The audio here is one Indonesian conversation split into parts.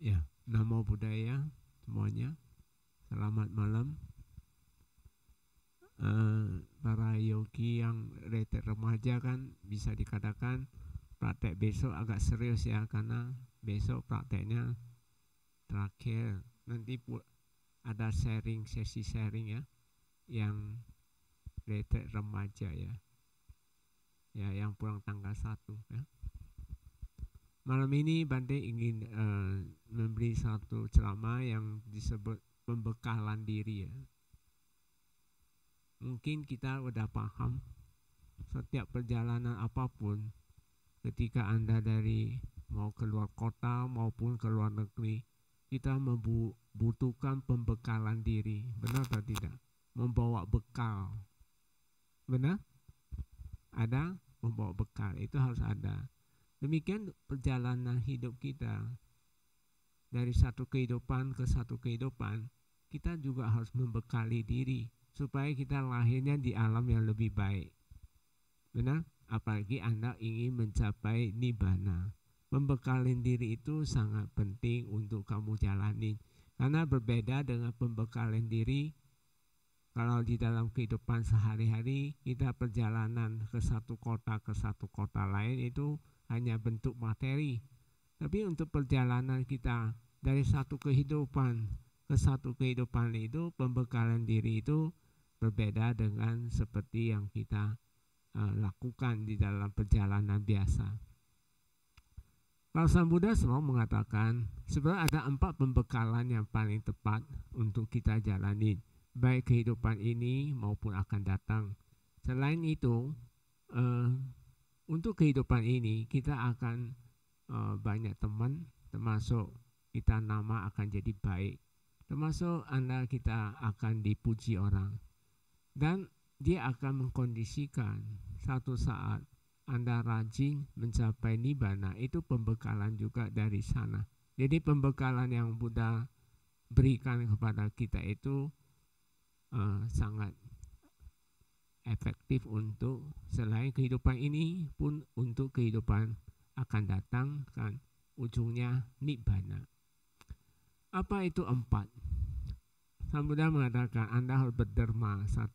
Ya, namo Buddhaya semuanya. Selamat malam. Para yogi yang retret remaja kan bisa dikatakan praktek besok agak serius ya, karena besok prakteknya terakhir. Nanti ada sharing, sesi sharing ya, yang retret remaja ya. Ya, yang pulang tanggal 1 ya. Malam ini Bante ingin memberi satu ceramah yang disebut pembekalan diri ya. Mungkin kita udah paham setiap perjalanan apapun, ketika Anda dari mau keluar kota maupun ke luar negeri, kita membutuhkan pembekalan diri. Benar atau tidak? Membawa bekal. Benar? Ada membawa bekal, itu harus ada. Demikian perjalanan hidup kita. Dari satu kehidupan ke satu kehidupan, kita juga harus membekali diri supaya kita lahirnya di alam yang lebih baik. Benar? Apalagi Anda ingin mencapai nibbana. Pembekalan diri itu sangat penting untuk kamu jalani. Karena berbeda dengan pembekalan diri kalau di dalam kehidupan sehari-hari kita perjalanan ke satu kota lain itu hanya bentuk materi. Tapi untuk perjalanan kita dari satu kehidupan ke satu kehidupan itu, pembekalan diri itu berbeda dengan seperti yang kita lakukan di dalam perjalanan biasa. Kalau Sang Buddha selalu mengatakan sebenarnya ada 4 pembekalan yang paling tepat untuk kita jalani, baik kehidupan ini maupun akan datang. Selain itu, untuk kehidupan ini kita akan banyak teman, termasuk kita nama akan jadi baik, termasuk kita akan dipuji orang, dan dia akan mengkondisikan satu saat Anda rajin mencapai nibbana. Itu pembekalan juga dari sana. Jadi pembekalan yang Buddha berikan kepada kita itu sangat efektif untuk selain kehidupan ini pun untuk kehidupan akan datang, kan ujungnya nibbana. Apa itu 4? Sang Buddha mengatakan Anda harus berdharma 1.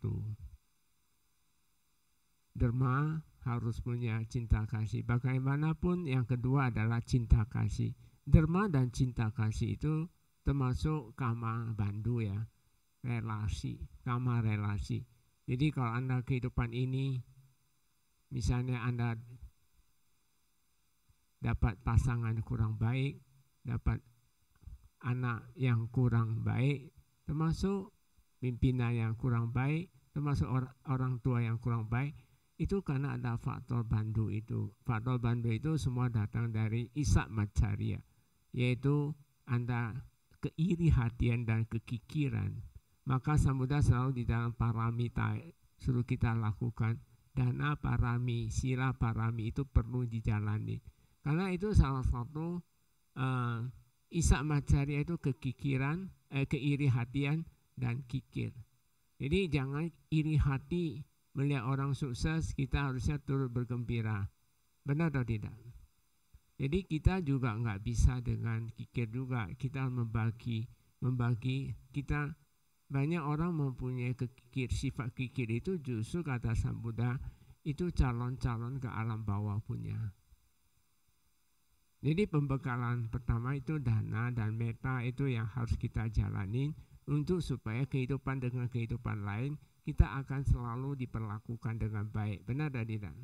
Dharma harus punya cinta kasih. Bagaimanapun yang kedua adalah cinta kasih. Dharma dan cinta kasih itu termasuk kama bandhu ya, relasi, kama relasi. Jadi kalau Anda kehidupan ini, misalnya Anda dapat pasangan kurang baik, dapat anak yang kurang baik, termasuk pimpinan yang kurang baik, termasuk orang tua yang kurang baik, itu karena ada faktor bandhu itu. Faktor bandhu itu semua datang dari isak macarya, yaitu Anda keiri hatian dan kekikiran. Maka Sang Buddha selalu di dalam paramita suruh kita lakukan dana parami, sila parami, itu perlu dijalani. Karena itu salah satu isak macarya itu kekikiran, keiri hatian dan kikir. Jadi jangan iri hati melihat orang sukses, kita harusnya turut bergembira. Benar atau tidak? Jadi kita juga nggak bisa dengan kikir juga. Kita membagi. Kita banyak orang mempunyai kikir. Sifat kikir itu justru kata Sang Buddha itu calon-calon ke alam bawah punya. Jadi pembekalan pertama itu dana dan metta, itu yang harus kita jalani untuk supaya kehidupan dengan kehidupan lain kita akan selalu diperlakukan dengan baik. Benar dan tidak?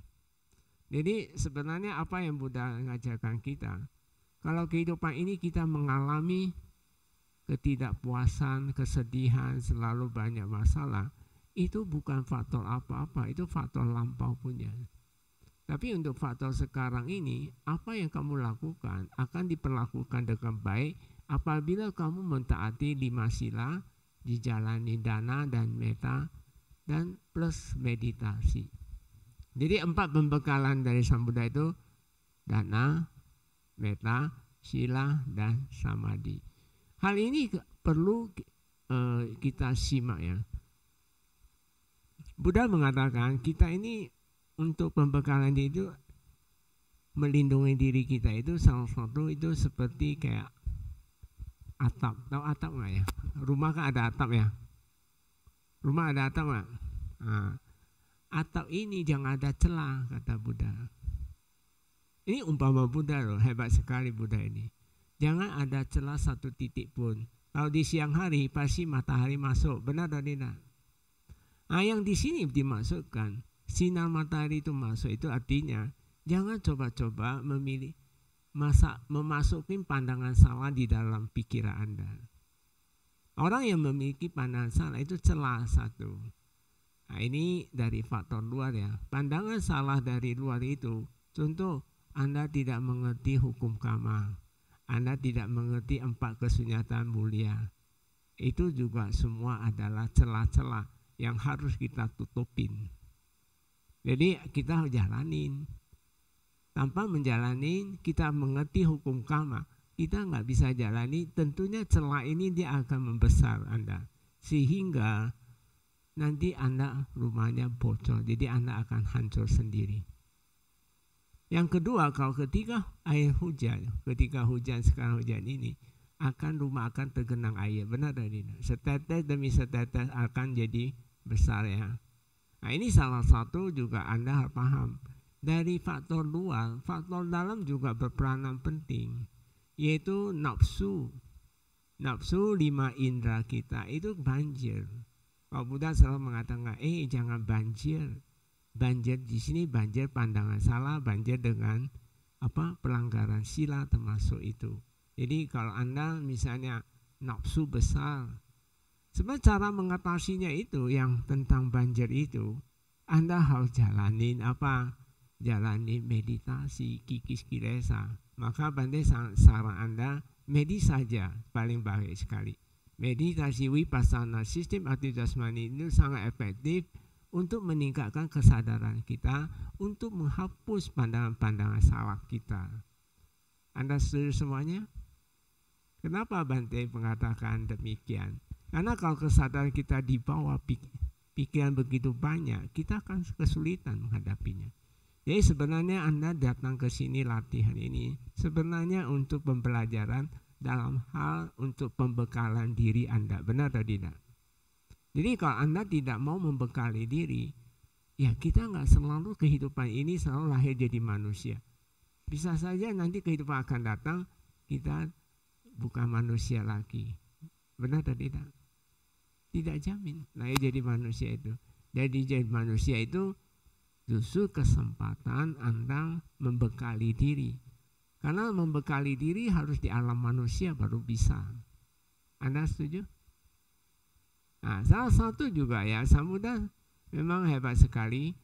Jadi sebenarnya apa yang Buddha mengajarkan kita, kalau kehidupan ini kita mengalami ketidakpuasan, kesedihan, selalu banyak masalah, itu bukan faktor apa-apa, itu faktor lampau punya. Tapi untuk faktor sekarang ini, apa yang kamu lakukan akan diperlakukan dengan baik apabila kamu mentaati 5 sila, dijalani dana dan metta, dan plus meditasi. Jadi 4 pembekalan dari Sang Buddha itu dana, metta, sila, dan samadhi. Hal ini perlu kita simak ya. Buddha mengatakan kita ini untuk pembekalan itu melindungi diri kita itu salah satu itu seperti kayak atap. Tahu atap nggak ya? Rumah kan ada atap ya. Rumah ada atap nggak? Nah, atap ini jangan ada celah, kata Buddha. Ini umpama Buddha loh, hebat sekali Buddha ini. Jangan ada celah satu titik pun. Kalau di siang hari pasti matahari masuk, benar atau tidak? Nah, yang di sini dimasukkan sinar matahari itu masuk, itu artinya jangan coba-coba memasuki pandangan salah di dalam pikiran Anda. Orang yang memiliki pandangan salah itu celah satu. Nah, ini dari faktor luar ya. Pandangan salah dari luar itu, contoh Anda tidak mengerti hukum karma, Anda tidak mengerti 4 kesunyatan mulia. Itu juga semua adalah celah-celah yang harus kita tutupin. Jadi kita harus jalanin. Tanpa menjalani, kita mengerti hukum karma, kita nggak bisa jalani. Tentunya celah ini dia akan membesar Anda, sehingga nanti Anda rumahnya bocor. Jadi Anda akan hancur sendiri. Yang kedua, kalau ketika air hujan, ketika hujan sekarang hujan ini, rumah akan tergenang air, benar tidak? Setetes demi setetes akan jadi besar ya. Nah, ini salah satu juga Anda harus paham. Dari faktor luar, faktor dalam juga berperanan penting, yaitu nafsu. Nafsu 5 indera kita itu banjir. Kalau Buddha selalu mengatakan, jangan banjir. Banjir di sini banjir pandangan salah, banjir dengan pelanggaran sila termasuk itu. Jadi kalau Anda misalnya nafsu besar, sebenarnya cara mengatasinya itu yang tentang banjir itu, Anda harus jalanin jalani meditasi kikis kilesa. Maka Bante saran Anda meditasi saja paling baik sekali. Meditasi vipassana, sistem aktivitas mani itu sangat efektif untuk meningkatkan kesadaran kita, untuk menghapus pandangan-pandangan salah kita. Anda setuju semuanya? Kenapa Bante mengatakan demikian? Karena kalau kesadaran kita di bawah pikiran begitu banyak, kita akan kesulitan menghadapinya. Jadi sebenarnya Anda datang ke sini latihan ini sebenarnya untuk pembelajaran dalam hal untuk pembekalan diri Anda, benar atau tidak? Jadi kalau Anda tidak mau membekali diri, ya kita nggak selalu kehidupan ini selalu lahir jadi manusia. Bisa saja nanti kehidupan akan datang, kita bukan manusia lagi. Benar atau tidak? Tidak jamin lahir jadi manusia itu. Jadi manusia itu justru kesempatan Anda membekali diri. Karena membekali diri harus di alam manusia baru bisa. Anda setuju? Nah, salah satu juga ya, Sambuddha memang hebat sekali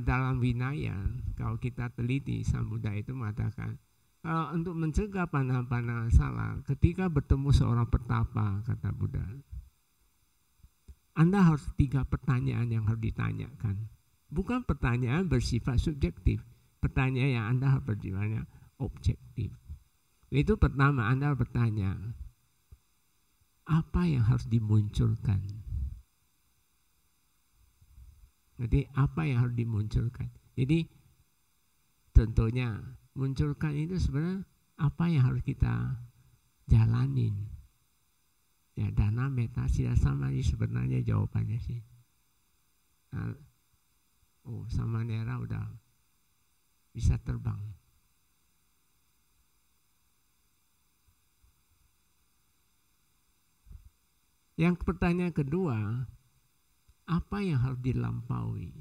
dalam winaya. Kalau kita teliti, Sambuddha itu mengatakan kalau untuk mencegah pandangan-pandangan salah, ketika bertemu seorang petapa, kata Buddha, Anda harus 3 pertanyaan yang harus ditanyakan. Bukan pertanyaan bersifat subjektif, pertanyaan yang Anda harus bersifat objektif. Itu pertama, Anda bertanya, apa yang harus dimunculkan? Jadi apa yang harus dimunculkan? Jadi tentunya munculkan itu sebenarnya apa yang harus kita jalanin. Ya, dana, meta, sila, samadhi sebenarnya jawabannya sih. Nah, sama Nera udah bisa terbang. Yang pertanyaan kedua, apa yang harus dilampaui?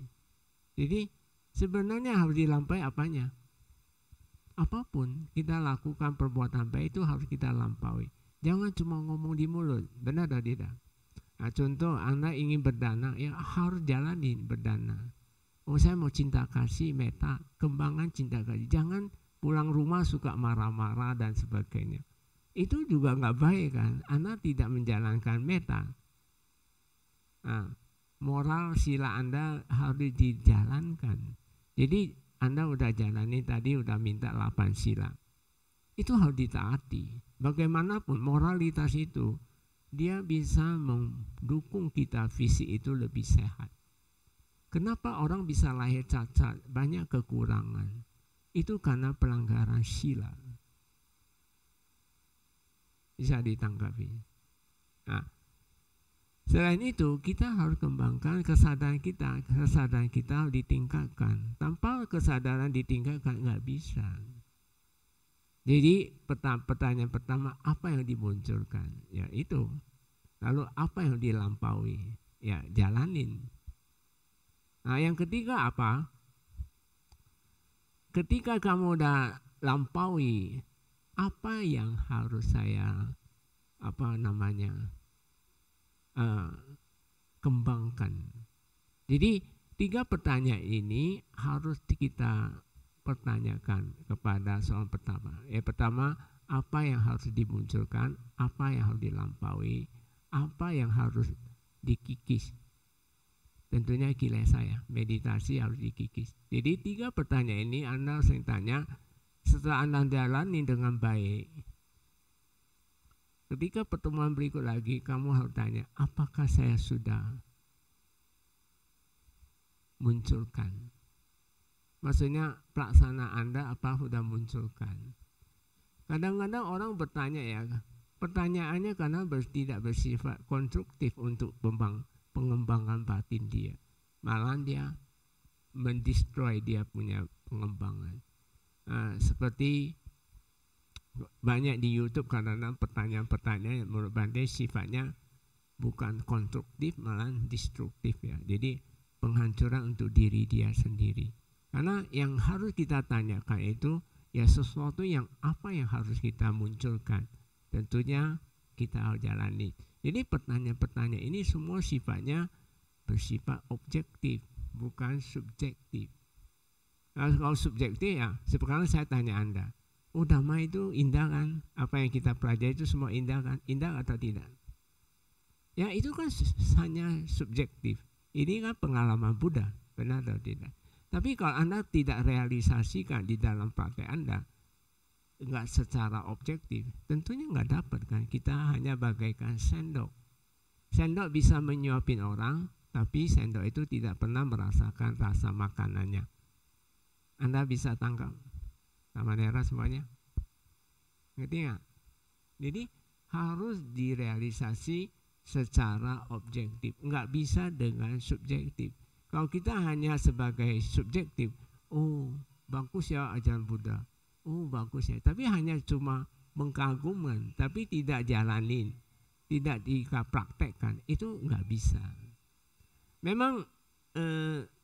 Jadi sebenarnya harus dilampaui apanya? Apapun kita lakukan perbuatan baik itu harus kita lampaui. Jangan cuma ngomong di mulut, benar atau tidak? Nah, contoh Anda ingin berdana, ya harus jalanin berdana. Saya mau cinta kasih, meta, kembangan cinta kasih. Jangan pulang rumah suka marah-marah dan sebagainya. Itu juga nggak baik kan? Anda tidak menjalankan meta. Nah, moral sila Anda harus dijalankan. Jadi Anda udah jalani tadi, udah minta 8 sila. Itu harus ditaati. Bagaimanapun moralitas itu, dia bisa mendukung kita fisik itu lebih sehat. Kenapa orang bisa lahir cacat, banyak kekurangan? Itu karena pelanggaran sila. bisa ditanggapi. Nah, selain itu kita harus kembangkan kesadaran kita. Kesadaran kita harus ditingkatkan. Tanpa kesadaran ditingkatkan nggak bisa. Jadi pertanyaan pertama, apa yang dimunculkan? Ya itu. Lalu apa yang dilampaui? Ya jalanin. Nah yang ketiga apa? Ketika kamu udah lampaui, apa yang harus saya kembangkan? Jadi 3 pertanyaan ini harus kita pertanyakan kepada soal pertama. Yang pertama, apa yang harus dimunculkan, apa yang harus dilampaui, apa yang harus dikikis. Tentunya gila saya, meditasi harus dikikis. Jadi 3 pertanyaan ini Anda sering tanya, setelah Anda jalani dengan baik, ketika pertemuan berikut lagi kamu harus tanya, apakah saya sudah munculkan? Maksudnya pelaksana Anda apa sudah munculkan? Kadang-kadang orang bertanya ya, pertanyaannya karena tidak bersifat konstruktif untuk pengembangan batin dia. Malah dia mendestroy dia punya pengembangan. Seperti banyak di YouTube kadang-kadang pertanyaan-pertanyaan yang menurut Bante sifatnya bukan konstruktif malah destruktif ya. Jadi penghancuran untuk diri dia sendiri. Karena yang harus kita tanyakan itu ya sesuatu yang apa yang harus kita munculkan. Tentunya kita harus jalani. Jadi pertanyaan-pertanyaan ini semua sifatnya bersifat objektif, bukan subjektif. Kalau subjektif ya, sekarang saya tanya Anda, Dhamma itu indah kan? Apa yang kita pelajari itu semua indah kan? Indah atau tidak? Ya itu kan hanya subjektif. Ini kan pengalaman Buddha, benar atau tidak? Tapi kalau Anda tidak realisasikan di dalam praktek Anda, enggak secara objektif, tentunya enggak dapat kan. Kita hanya bagaikan sendok. Sendok bisa menyuapin orang, tapi sendok itu tidak pernah merasakan rasa makanannya. Anda bisa tangkap sama daerah semuanya? Ngerti enggak? Jadi harus direalisasi secara objektif, enggak bisa dengan subjektif. Kalau kita hanya sebagai subjektif, bagus ya ajaran Buddha, bagus ya, tapi hanya cuma mengagumkan, tapi tidak jalanin, tidak dipraktekkan, itu nggak bisa. Memang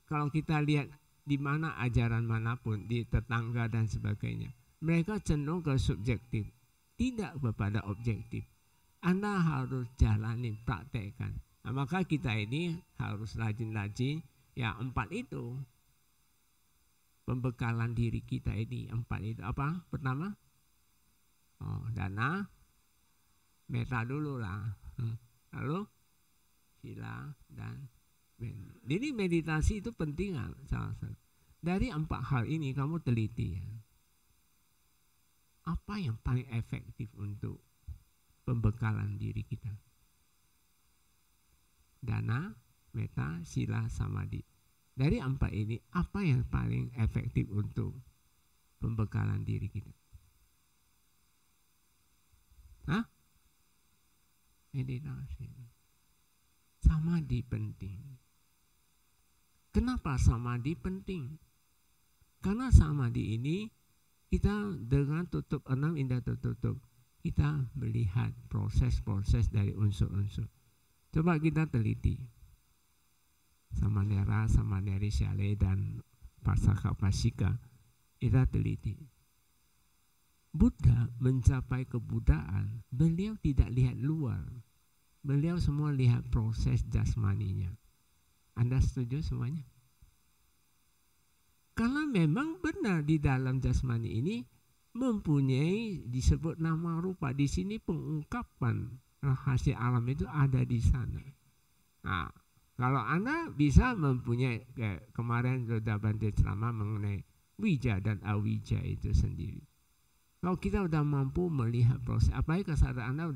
kalau kita lihat di mana ajaran manapun, di tetangga dan sebagainya, mereka cenderung ke subjektif, tidak kepada objektif. Anda harus jalanin, praktekkan. Nah, maka kita ini harus rajin-rajin, ya 4 itu. Pembekalan diri kita ini 4 itu apa? Pertama, dana, metta dulu lah. Lalu sila dan jadi meditasi itu penting salah satu. Dari 4 hal ini kamu teliti ya. Apa yang paling efektif untuk pembekalan diri kita? Dana, metta, sila, samadhi. Dari 4 ini apa yang paling efektif untuk pembekalan diri kita? Meditasi. Samadhi penting. Kenapa samadhi penting? Karena samadhi ini kita dengan tutup 6 indah tertutup, kita melihat proses-proses dari unsur-unsur. Coba kita teliti. Samanera, Samaneri Syale dan Pasaka Pasika, kita teliti. Buddha mencapai kebuddhaan, beliau tidak lihat luar. Beliau semua lihat proses jasmaninya. Anda setuju semuanya? Karena memang benar di dalam jasmani ini mempunyai disebut nama rupa. Di sini pengungkapan rahasia alam itu ada di sana. Nah, kalau Anda bisa mempunyai, kemarin sudah Bante ceramah mengenai wija dan awija itu sendiri. Kalau kita sudah mampu melihat proses, apalagi kesadaran Anda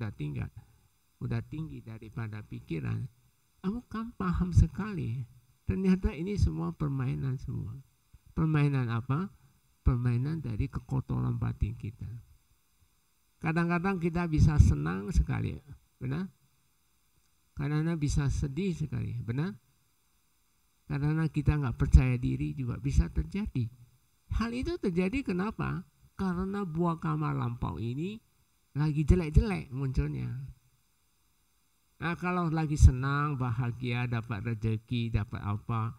sudah tinggi daripada pikiran, kamu kan paham sekali. Ternyata ini semua permainan semua. Permainan apa? Permainan dari kekotoran batin kita. Kadang-kadang kita bisa senang sekali, benar? Kadang-kadang bisa sedih sekali, benar? Kadang-kadang kita nggak percaya diri juga bisa terjadi. Hal itu terjadi kenapa? Karena buah kamar lampau ini lagi jelek-jelek munculnya. Nah, kalau lagi senang, bahagia, dapat rezeki, dapat apa,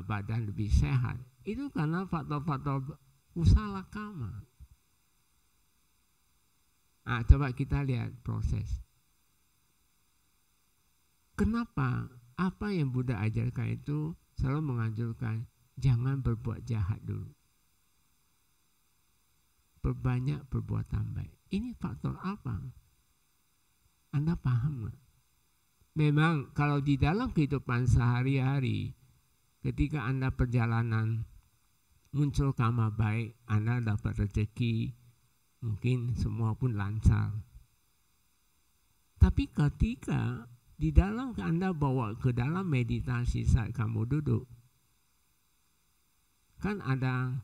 badan lebih sehat, itu karena faktor-faktor kusala kama. Nah, coba kita lihat proses. Kenapa? Apa yang Buddha ajarkan itu selalu menganjurkan jangan berbuat jahat dulu. Perbanyak perbuatan baik. Ini faktor apa? Anda paham nggak? Memang kalau di dalam kehidupan sehari-hari, ketika Anda perjalanan muncul karma baik, Anda dapat rezeki, mungkin semua pun lancar. Tapi ketika di dalam Anda bawa ke dalam meditasi saat kamu duduk, kan ada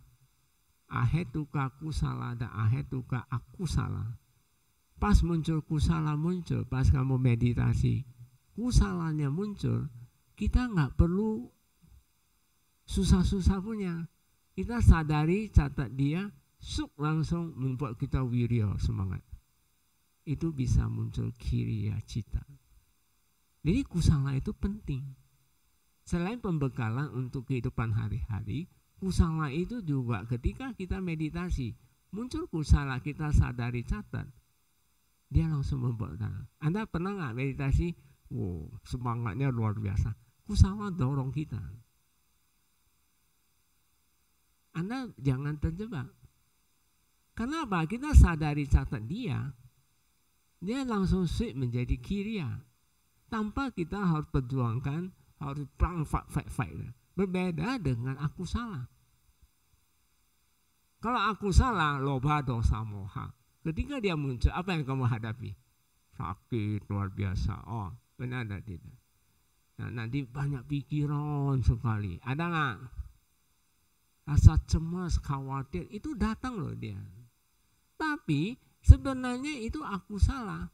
ahetuka kusala dan ahetuka akusala. Pas muncul kusala muncul, pas kamu meditasi, kusalanya muncul, kita nggak perlu susah-susah punya. Kita sadari, catat dia, langsung membuat kita wirya, semangat. Itu bisa muncul kiriya cita. Jadi kusala itu penting. Selain pembekalan untuk kehidupan hari-hari, kusala itu juga ketika kita meditasi, muncul kusala, kita sadari, catat, dia langsung membuat kita. Anda pernah nggak meditasi? Wow, semangatnya luar biasa. Kusala dorong kita. Anda jangan terjebak. Karena apa? Kita sadari, catat dia langsung switch menjadi kiriya. Tanpa kita harus perjuangkan, harus perang fight. Berbeda dengan aku salah. Kalau aku salah, loba, dosa, moha. Ketika dia muncul, apa yang kamu hadapi? Sakit luar biasa. Oh, benar atau tidak? Nah, nanti banyak pikiran sekali. Ada nggak? Rasa cemas, khawatir, itu datang loh dia. Tapi sebenarnya itu aku salah.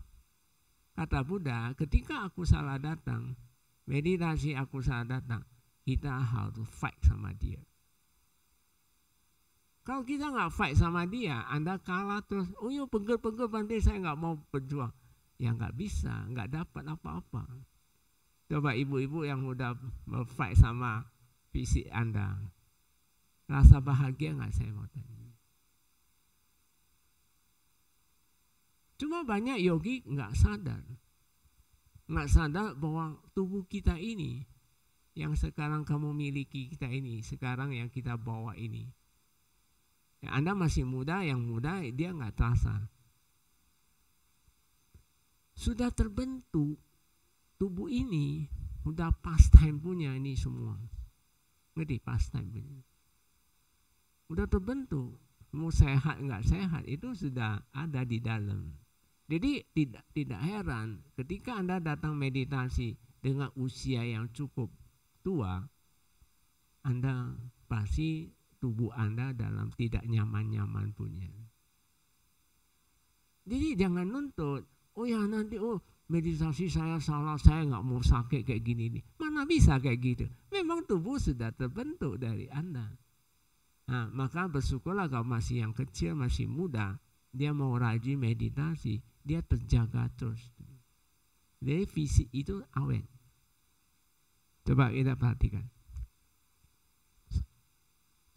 Kata Buddha, ketika aku salah datang, meditasi aku salah datang, kita harus fight sama dia. Kalau kita nggak fight sama dia, Anda kalah terus, oh ya pegel-pegel nanti saya nggak mau berjuang. Ya nggak bisa, nggak dapat apa-apa. Coba ibu-ibu yang udah fight sama fisik Anda, rasa bahagia nggak, saya mau tanya. Cuma banyak yogi nggak sadar bahwa tubuh kita ini, yang sekarang kamu miliki kita ini, sekarang yang kita bawa ini. Ya, Anda masih muda, yang muda dia nggak terasa. Sudah terbentuk tubuh ini, udah pastime punya ini semua. Ngerti pastime punya. Udah terbentuk, mau sehat nggak sehat itu sudah ada di dalam. Jadi tidak heran ketika Anda datang meditasi dengan usia yang cukup tua, Anda pasti tubuh Anda dalam tidak nyaman-nyaman punya. Jadi jangan nuntut, oh ya nanti meditasi saya salah, saya nggak mau sakit kayak gini nih. Mana bisa kayak gitu? Memang tubuh sudah terbentuk dari Anda. Nah, maka bersyukurlah kalau masih yang kecil, masih muda, dia mau rajin meditasi, dia terjaga terus. Jadi fisik itu awet. Coba kita perhatikan.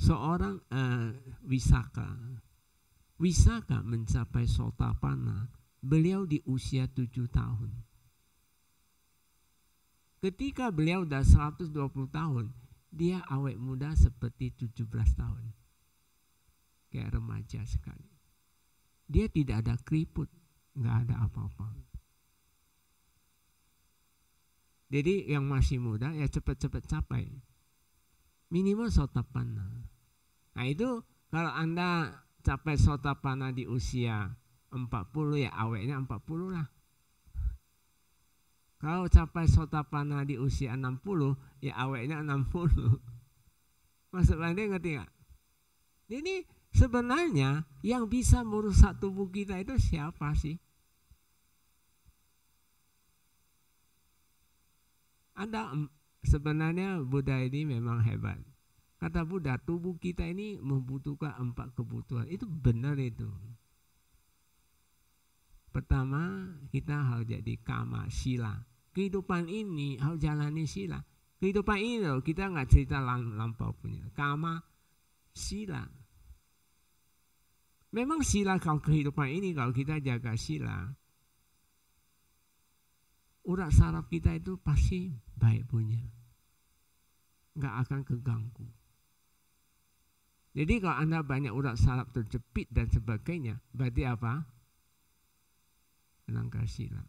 Seorang Wisaka mencapai Sotapanna, beliau di usia 7 tahun. Ketika beliau sudah 120 tahun, dia awet muda seperti 17 tahun. Kayak remaja sekali. Dia tidak ada keriput, nggak ada apa-apa. Jadi yang masih muda ya cepat-cepat capai. Minimal Sotapanna. Nah itu kalau Anda capai Sotapanna di usia 40 ya awetnya 40 lah. Kalau capai Sotapanna di usia 60 ya awetnya 60. Maksudnya ngerti nggak? Jadi Sebenarnya yang bisa merusak tubuh kita itu siapa sih? Sebenarnya Buddha ini memang hebat. Kata Buddha, tubuh kita ini membutuhkan 4 kebutuhan. Itu benar itu. Pertama, kita harus jadi kama, sila. Kehidupan ini harus jalani sila. Kehidupan ini loh, kita nggak cerita lampau punya. Kama, sila. Memang sila kalau kehidupan ini, kalau kita jaga sila, urat saraf kita itu pasti baik punya. Nggak akan keganggu. Jadi kalau Anda banyak urat saraf terjepit dan sebagainya, berarti apa? Melanggar sila.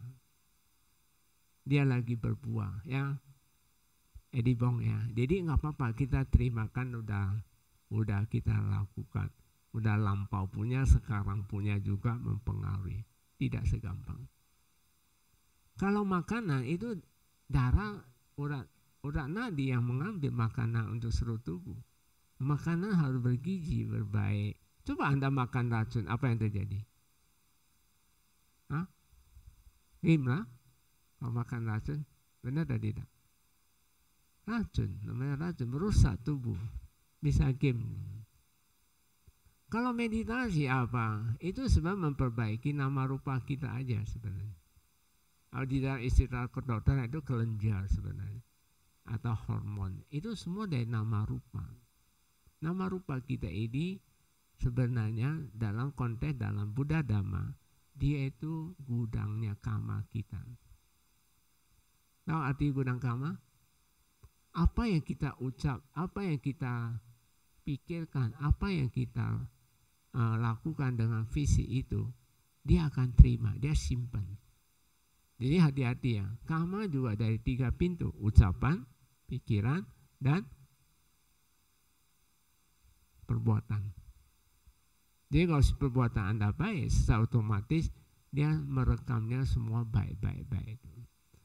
Dia lagi berbuah, ya. Edibong ya. Jadi nggak apa-apa, kita terimakan udah kita lakukan. Udah lampau punya, sekarang punya juga mempengaruhi. Tidak segampang. Kalau makanan itu darah urat nadi yang mengambil makanan untuk seluruh tubuh. Makanan harus bergizi, berbaik. Coba Anda makan racun, apa yang terjadi? Hah? Gimana? Kalau makan racun, benar atau tidak? Racun, namanya racun, merusak tubuh. Bisa game. Kalau meditasi apa? Itu sebenarnya memperbaiki nama rupa kita aja sebenarnya. Kalau di dalam istilah kedokteran itu kelenjar sebenarnya. Atau hormon. Itu semua dari nama rupa. Nama rupa kita ini sebenarnya dalam konteks dalam Buddha Dhamma, dia itu gudangnya kama kita. Tahu arti gudang kama? Apa yang kita ucap, apa yang kita pikirkan, apa yang kita lakukan dengan visi itu, dia akan terima, dia simpan. Jadi hati-hati ya, kama juga dari 3 pintu, ucapan, pikiran, dan perbuatan. Jadi kalau perbuatan Anda baik, secara otomatis dia merekamnya semua baik-baik.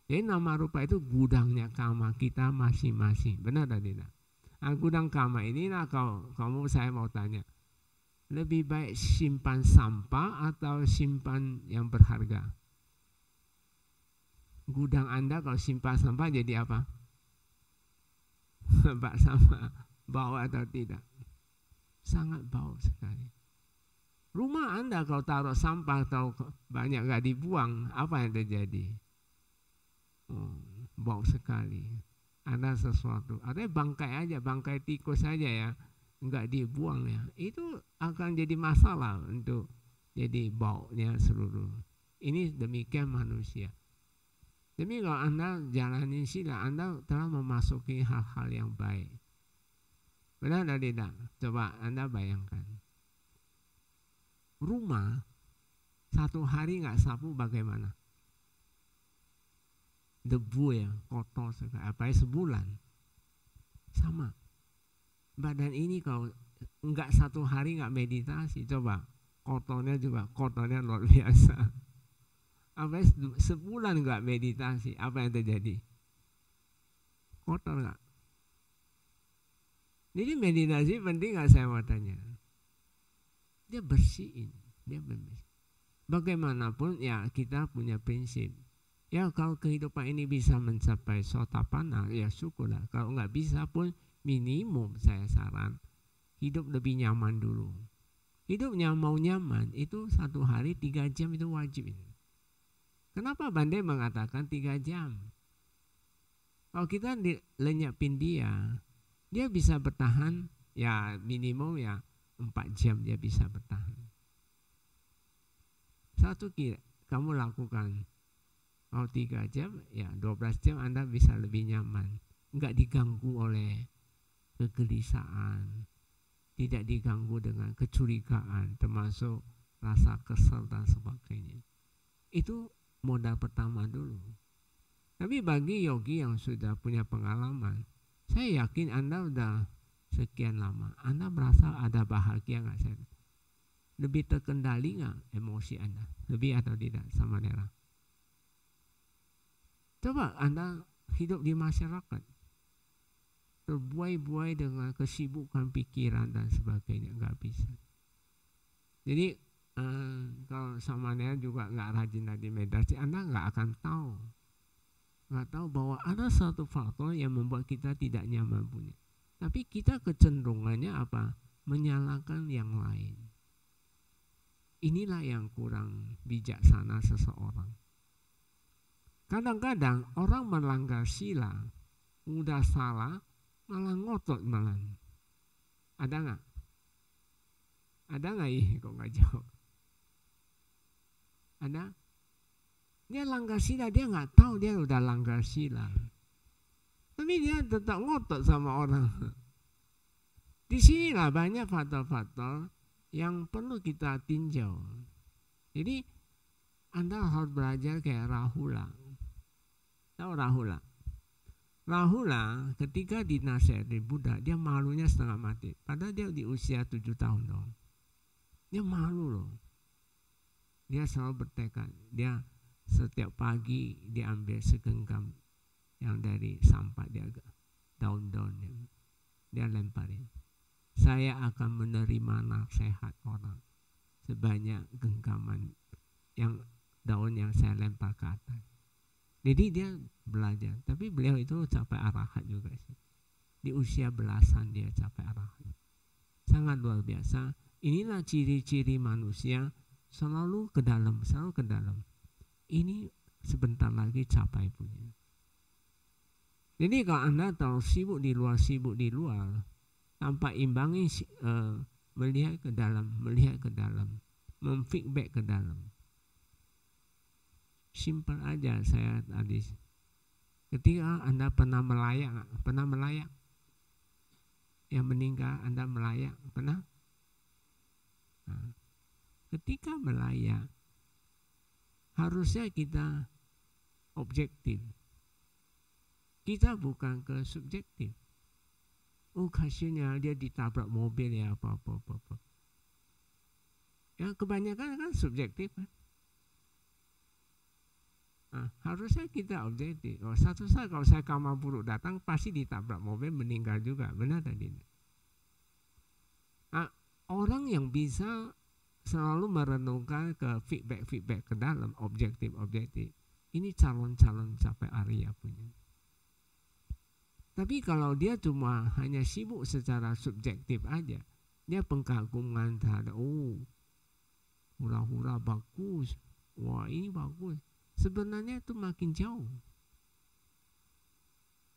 Jadi nama rupa itu gudangnya kama kita masing-masing. Benar atau tidak? Nah, gudang kama ini lah kamu saya mau tanya. Lebih baik simpan sampah atau simpan yang berharga? Gudang Anda kalau simpan sampah jadi apa? Bak sampah, bau atau tidak? Sangat bau sekali. Rumah Anda kalau taruh sampah atau banyak gak dibuang, apa yang terjadi? Bau sekali. Ada sesuatu. Ada bangkai aja, bangkai tikus saja ya, nggak dibuang ya. Itu akan jadi masalah untuk jadi baunya seluruh. Ini demikian manusia. Demi kalau Anda jalani sila, Anda telah memasuki hal-hal yang baik. Benar atau tidak? Coba Anda bayangkan. Rumah 1 hari nggak sapu bagaimana? Debu ya, kotor sekali. Apalagi sebulan. Sama. Badan ini kalau nggak 1 hari nggak meditasi, coba kotornya luar biasa. Apalagi sebulan nggak meditasi, apa yang terjadi? Kotor nggak? Jadi meditasi penting nggak, saya mau tanya? Dia bersihin, dia bersih. Bagaimanapun ya kita punya prinsip. Ya kalau kehidupan ini bisa mencapai sotapanna, ya syukurlah. Kalau nggak bisa pun minimum saya saran hidup lebih nyaman dulu. Hidupnya mau nyaman itu 1 hari 3 jam itu wajib. Kenapa Bande mengatakan 3 jam? Kalau kita lenyapin dia bisa bertahan ya minimum ya 4 jam dia bisa bertahan. Satu kamu lakukan. Kalau 3 jam, ya 12 jam Anda bisa lebih nyaman. Enggak diganggu oleh kegelisahan. Tidak diganggu dengan kecurigaan, termasuk rasa kesal dan sebagainya. Itu modal pertama dulu. Tapi bagi yogi yang sudah punya pengalaman, saya yakin Anda sudah sekian lama, Anda merasa ada bahagia nggak? Saya lebih terkendali nggak emosi Anda? Lebih atau tidak sama Nera? Coba Anda hidup di masyarakat, terbuai-buai dengan kesibukan pikiran dan sebagainya, nggak bisa. Jadi kalau sama Nea juga nggak rajin meditasi, Anda nggak akan tahu, bahwa ada satu faktor yang membuat kita tidak nyaman punya. Tapi kita kecenderungannya apa? Menyalahkan yang lain. Inilah yang kurang bijaksana seseorang. Kadang-kadang orang melanggar sila, udah salah, malah ngotot malah. Ada nggak? Ada nggak ya? Kok nggak jawab? Ada? Dia langgar sila, dia nggak tahu dia udah langgar sila. Tapi dia tetap ngotot sama orang. Disinilah banyak faktor-faktor yang perlu kita tinjau. Jadi Anda harus belajar kayak Rahula. Tahu Rahula? Rahula ketika dinasihati Buddha, dia malunya setengah mati. Padahal dia di usia 7 tahun dong. Dia malu loh. Dia selalu bertekad. Dia setiap pagi dia ambil segenggam yang dari sampah, dia daun-daun dia lemparin. Saya akan menerima nasihat orang sebanyak genggaman yang daun yang saya lempar ke atas. Jadi dia belajar. Tapi beliau itu capai arahat juga sih. Di usia belasan dia capai arahat. Sangat luar biasa. Inilah ciri-ciri manusia selalu ke dalam, selalu ke dalam. Ini sebentar lagi capai punya. Jadi kalau Anda terlalu sibuk di luar, tanpa imbangi melihat ke dalam, memfeedback ke dalam. Simple aja saya tadi. Ketika Anda pernah melayak, yang meninggal Anda melayak, pernah? Nah, ketika melayak, harusnya kita objektif. Kita bukan ke subjektif. Oh kasihannya dia ditabrak mobil ya apa. Ya kebanyakan kan subjektif kan. Nah, harusnya kita objektif. Oh, satu saat kalau saya kamar buruk datang pasti ditabrak mobil meninggal juga, benar tadi. Nah, orang yang bisa selalu merenungkan ke feedback ke dalam objektif, ini calon-calon capai Arya punya. Tapi kalau dia cuma hanya sibuk secara subjektif aja, dia pengkaguman terhadap hura-hura bagus, wah ini bagus. Sebenarnya itu makin jauh.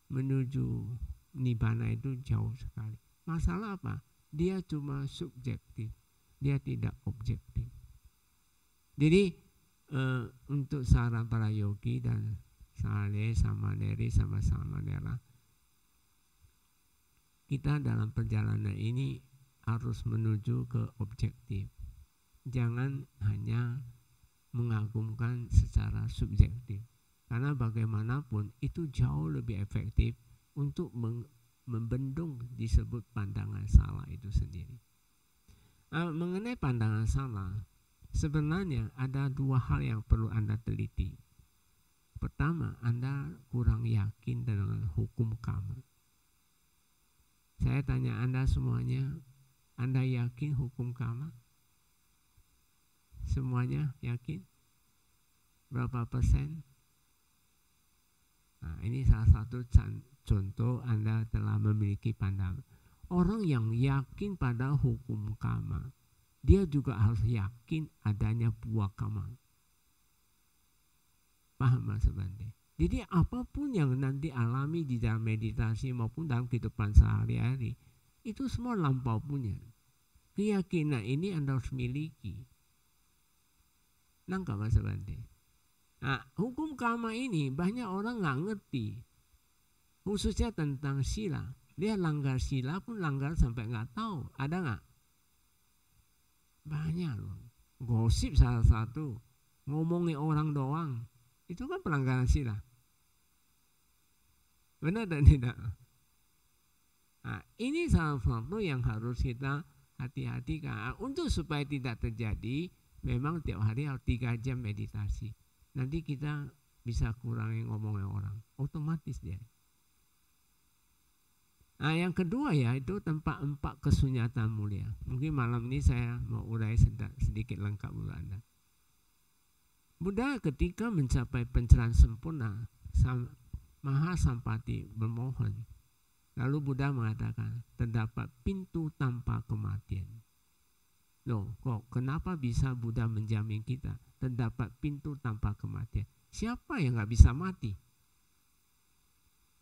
Menuju nibbana itu jauh sekali. Masalah apa? Dia cuma subjektif. Dia tidak objektif. Jadi untuk saran para yogi dan Saleh sama Neri sama Nera, kita dalam perjalanan ini harus menuju ke objektif. Jangan hanya mengagumkan secara subjektif, karena bagaimanapun itu jauh lebih efektif untuk membendung disebut pandangan salah itu sendiri. Mengenai pandangan salah, sebenarnya ada dua hal yang perlu Anda teliti. Pertama, Anda kurang yakin dengan hukum karma. Saya tanya Anda semuanya, Anda yakin hukum karma? Semuanya yakin? Berapa persen? Nah, ini salah satu contoh Anda telah memiliki pandangan. Orang yang yakin pada hukum karma, dia juga harus yakin adanya buah karma. Paham Mas Bante? Jadi apapun yang nanti alami di dalam meditasi maupun dalam kehidupan sehari-hari, itu semua lampau punya. Keyakinan ini Anda harus miliki. Nangkap Mas Bante? Nah, hukum karma ini banyak orang nggak ngerti, khususnya tentang sila. Dia langgar sila pun langgar sampai nggak tahu. Ada nggak? Banyak loh. Gosip salah satu, ngomongin orang doang, itu kan pelanggaran sila. Benar dan tidak? Nah, ini salah satu yang harus kita hati-hati kan. Untuk supaya tidak terjadi, memang tiap hari harus 3 jam meditasi. Nanti kita bisa kurangi ngomongnya orang, otomatis dia. Nah, yang kedua ya itu tempat empat kesunyatan mulia. Mungkin malam ini saya mau urai sedikit lengkap dulu Anda. Buddha ketika mencapai pencerahan sempurna, Maha Sampati bermohon. Lalu Buddha mengatakan, terdapat pintu tanpa kematian. Loh, kok kenapa bisa Buddha menjamin kita terdapat pintu tanpa kematian? Siapa yang nggak bisa mati?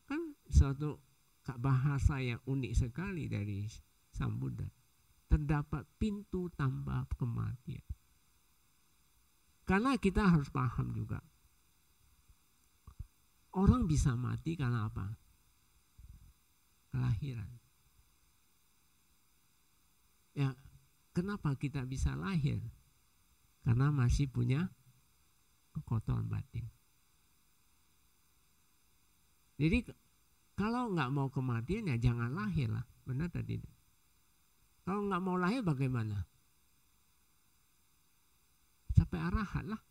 Kan suatu bahasa yang unik sekali dari Sang Buddha. Terdapat pintu tanpa kematian. Karena kita harus paham juga. Orang bisa mati karena apa? Kelahiran. Ya, kenapa kita bisa lahir? Karena masih punya kekotoran batin. Jadi kalau nggak mau kematian ya jangan lahir lah, benar atau tidak? Kalau nggak mau lahir bagaimana? Sampai arahat lah,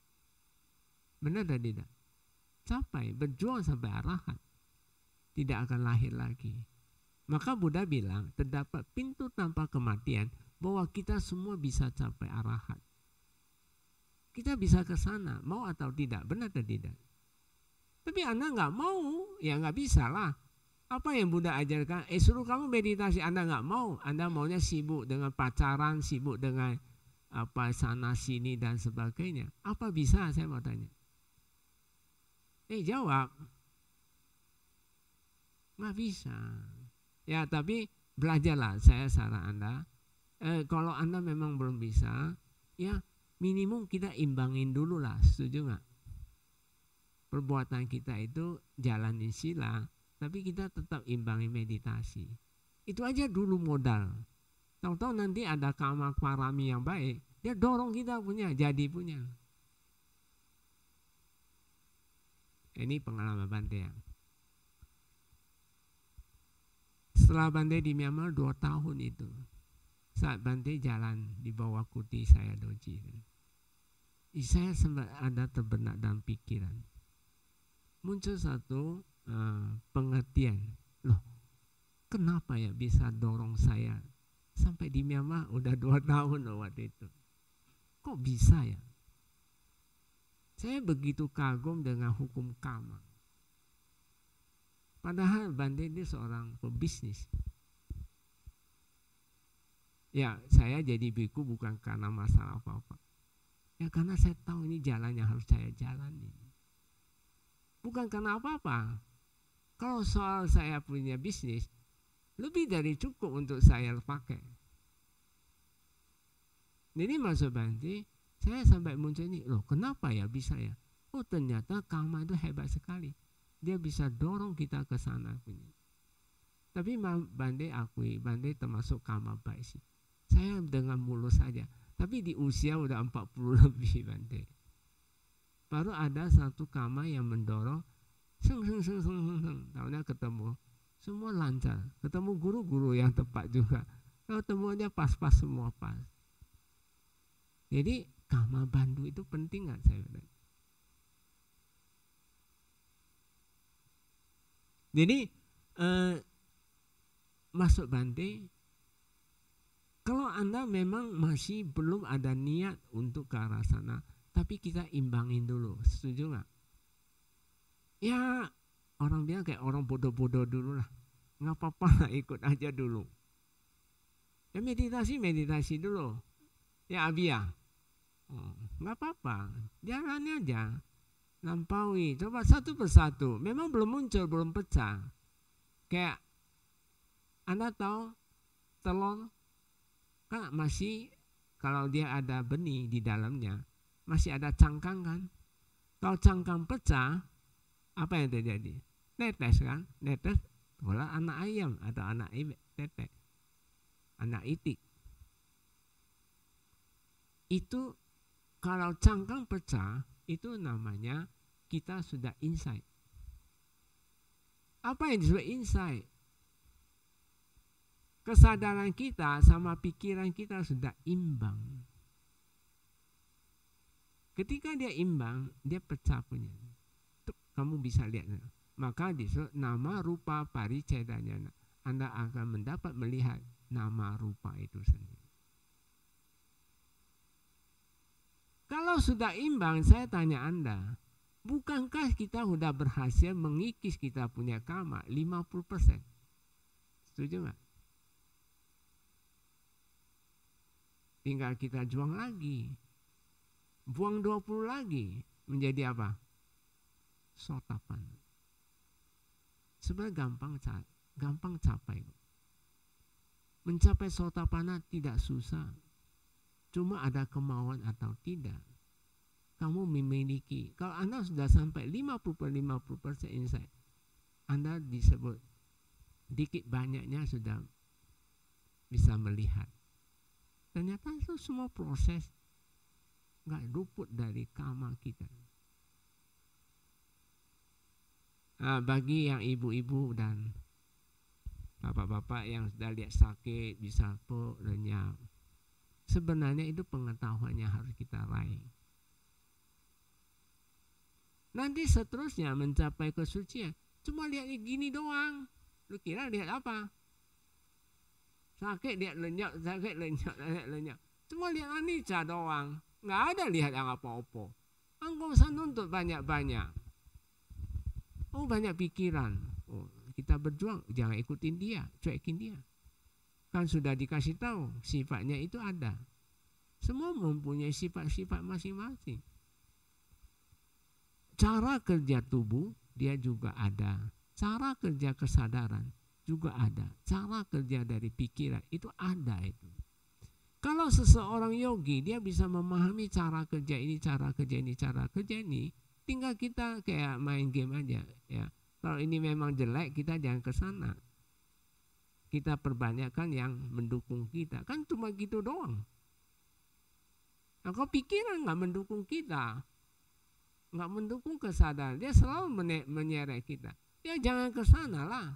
benar atau tidak? Capai, berjuang sampai arahat, tidak akan lahir lagi. Maka Buddha bilang terdapat pintu tanpa kematian, bahwa kita semua bisa capai arahat. Kita bisa ke sana, mau atau tidak, benar atau tidak? Tapi Anda nggak mau, ya nggak bisa lah. Apa yang Buddha ajarkan? Suruh kamu meditasi, Anda nggak mau. Anda maunya sibuk dengan pacaran, sibuk dengan apa sana sini dan sebagainya. Apa bisa? Saya mau tanya. Jawab. Nggak bisa. Ya tapi belajarlah, saya saran Anda. Kalau Anda memang belum bisa, ya minimum kita imbangin dulu lah. Setuju nggak? Perbuatan kita itu jalanin sila, tapi kita tetap imbangi meditasi. Itu aja dulu modal. Tahu-tahu nanti ada kama parami yang baik, dia dorong kita punya, jadi punya. Ini pengalaman Bante ya. Setelah Bante di Myanmar 2 tahun itu, saat Bante jalan di bawah kuti saya doji, saya sempat ada terbenak dalam pikiran. Muncul satu pengertian, loh kenapa ya bisa dorong saya sampai di Myanmar udah 2 tahun loh waktu itu. Kok bisa ya? Saya begitu kagum dengan hukum karma. Padahal Bante ini seorang pebisnis. Ya saya jadi biku bukan karena masalah apa-apa. Ya karena saya tahu ini jalan yang harus saya jalani. Bukan karena apa-apa. Kalau soal saya punya bisnis, lebih dari cukup untuk saya pakai. Jadi maksud Bante, saya sampai muncul ini, loh kenapa ya bisa ya? Oh ternyata karma itu hebat sekali. Dia bisa dorong kita ke sana punya. Tapi Bante akui, Bante termasuk karma baik sih. Saya dengan mulus saja. Tapi di usia udah 40 lebih Bante. Baru ada satu karma yang mendorong, tahunya ketemu. Semua lancar. Ketemu guru-guru yang tepat juga. Ketemuannya pas-pas semua pas. Jadi karma bandu itu penting nggak saya bilang. Jadi masuk Bante, kalau Anda memang masih belum ada niat untuk ke arah sana, tapi kita imbangin dulu, setuju nggak? Ya orang bilang kayak orang bodoh-bodoh dulu lah, nggak apa-apa lah ikut aja dulu. Ya meditasi dulu, ya Abi ya, nggak apa-apa, jalannya aja. Lampaui, coba satu persatu. Memang belum muncul, belum pecah. Kayak Anda tahu telur kan masih, kalau dia ada benih di dalamnya, masih ada cangkang kan. Kalau cangkang pecah, apa yang terjadi? Netes kan, netes bola anak ayam atau anak tetek, anak itik. Itu kalau cangkang pecah, itu namanya kita sudah insight. Apa yang disebut insight? Kesadaran kita sama pikiran kita sudah imbang. Ketika dia imbang, dia pecah punya. Tuh, kamu bisa lihat. Maka disebut nama rupa paricedanya. Anda akan mendapat melihat nama rupa itu sendiri. Kalau sudah imbang, saya tanya Anda, bukankah kita sudah berhasil mengikis kita punya karma 50%? Setuju nggak? Tinggal kita juang lagi. Buang 20 lagi menjadi apa? Sotapan. Sebenarnya gampang capai. Mencapai sotapana tidak susah. Cuma ada kemauan atau tidak. Kamu memiliki, kalau Anda sudah sampai 50% insight, Anda disebut dikit banyaknya sudah bisa melihat. Ternyata itu semua proses nggak luput dari karma kita. Nah, bagi yang ibu-ibu dan bapak-bapak yang sudah lihat sakit, bisa lenyap, sebenarnya itu pengetahuannya harus kita raih. Nanti seterusnya mencapai kesucian, cuma lihat gini doang. Lu kira lihat apa? Sakit lihat lenyap, sakit lenyap. Cuma lihat anicca doang. Nggak ada lihat yang apa-apa. Engkau usah nuntut banyak-banyak. Oh, banyak pikiran. Oh, kita berjuang, jangan ikutin dia, cuekin dia. Kan sudah dikasih tahu sifatnya itu ada. Semua mempunyai sifat-sifat masing-masing. Cara kerja tubuh dia juga ada. Cara kerja kesadaran juga ada. Cara kerja dari pikiran itu ada itu. Kalau seseorang yogi dia bisa memahami cara kerja ini, cara kerja ini, cara kerja ini, tinggal kita kayak main game aja ya. Kalau ini memang jelek kita jangan ke sana. Kita perbanyakkan yang mendukung kita. Kan cuma gitu doang. Nah, kalau pikiran nggak mendukung kita, nggak mendukung kesadaran, dia selalu menyeret kita. Ya jangan ke sana lah.